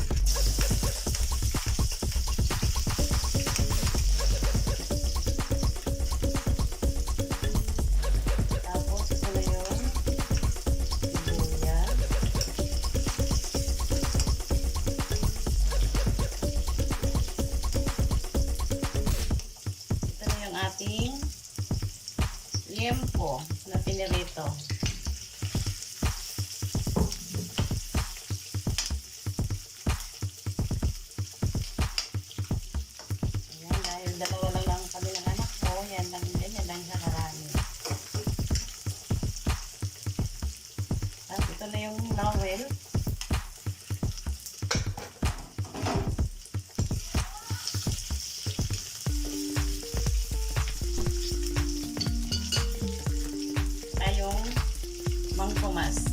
Tapos ito na yung sibuyas. Ito na yung ating liempo na pinirito. Dalawa lang kami ng anak ko. Yan lang siya karami. Tapos ito na yung laurel. Tayong mang tomas.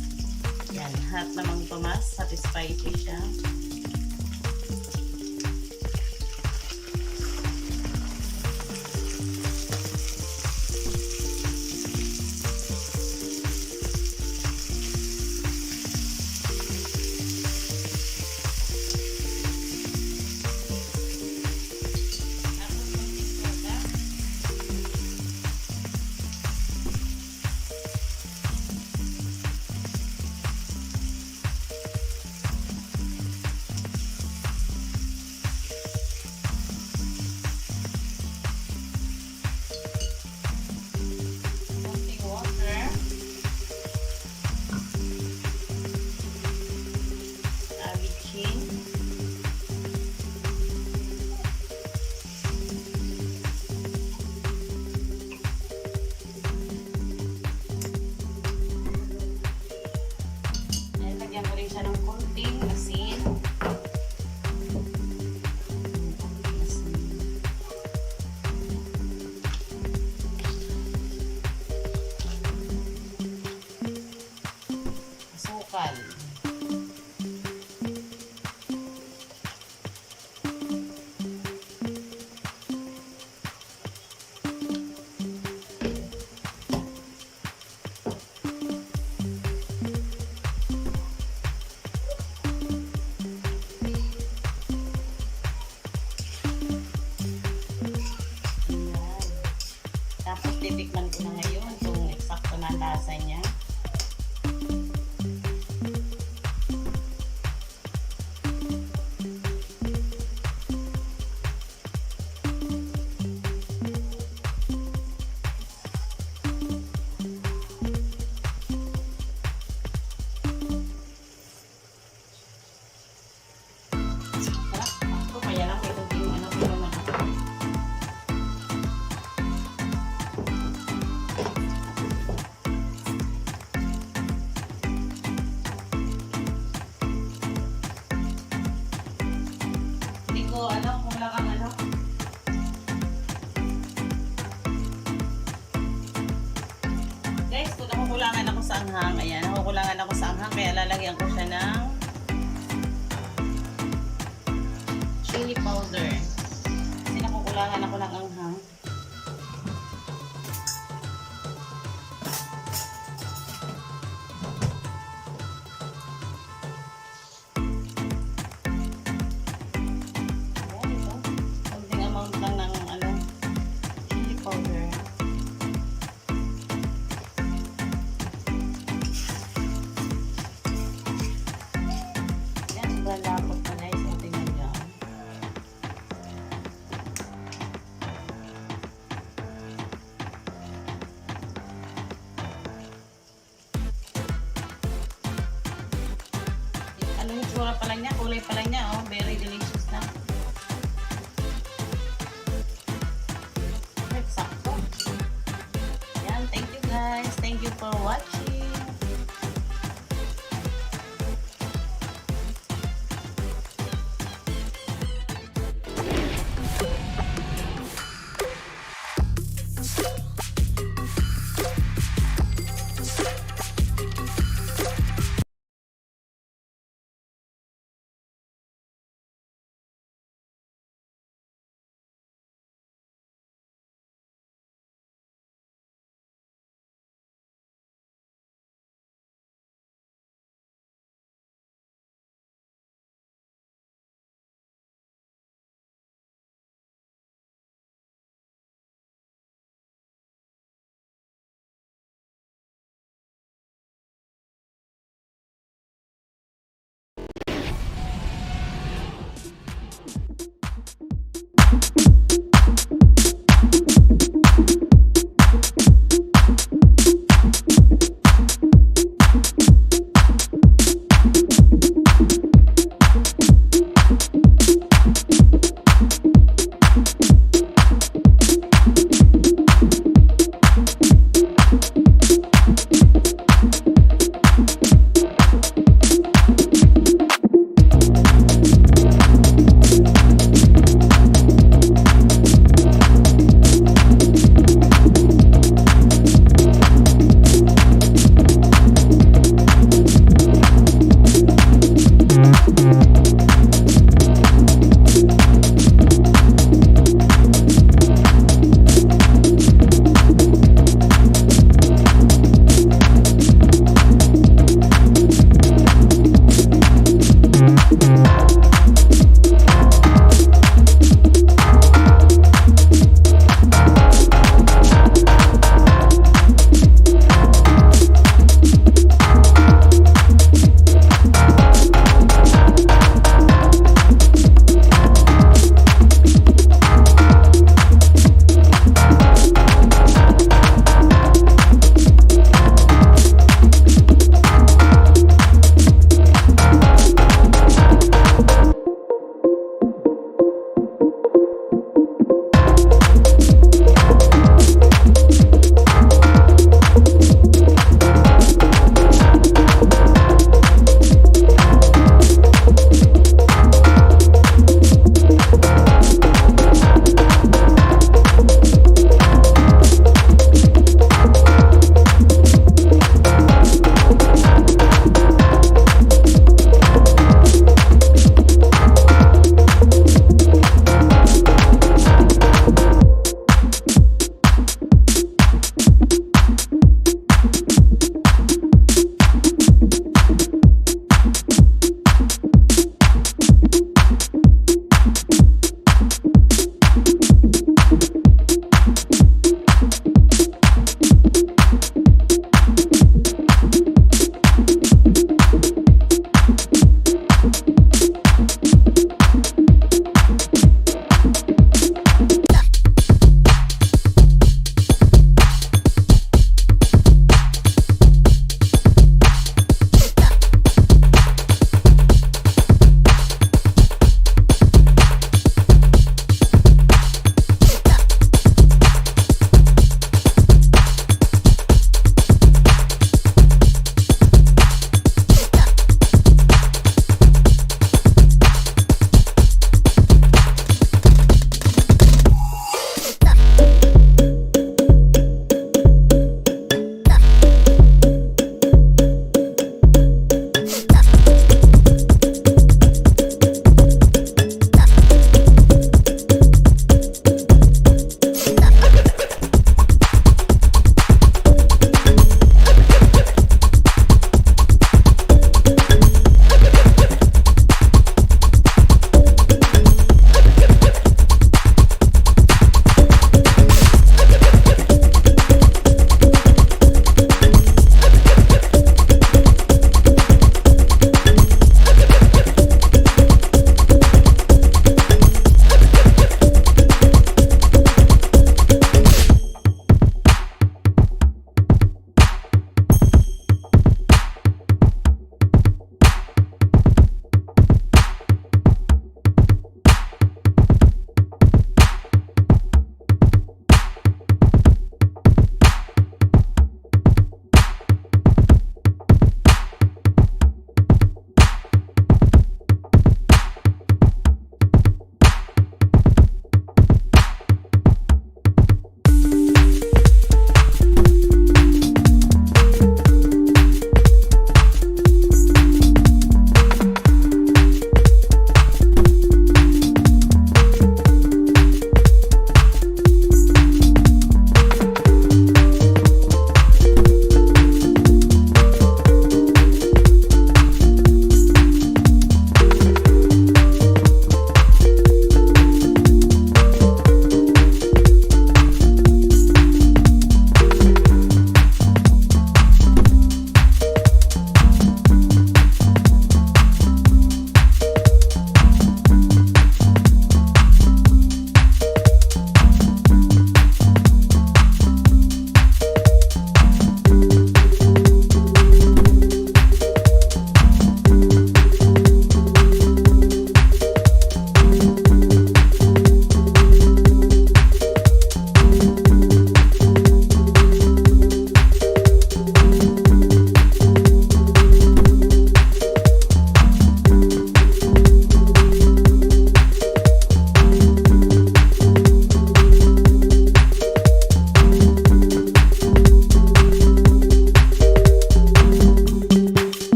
Yan, hot na mang tomas. Hot spicy siya. siya ng konting asin. Asukal. Tapos titikman ko na ngayon kung eksakto na lasa niya. Sarap. Ako kaya lang ito yung ano ko naman ako. Hindi ko ano kung wala kang ano. Guys, kung nakukulangan ako sa anghang, ayan, nakukulangan ako sa anghang, kaya lalagyan ko siya ng chili powder. Kasi nakukulangan ako ng anghang. Ayan, ito. Konting amount lang ng ano, chili powder. Ayan, sobrang lapot na guys. So, tingnan niyo. Ano yung tsura pala niya? Kulay pala niya, oh. Very delicious na. Sakto. Ayan, thank you guys. Thank you for watching.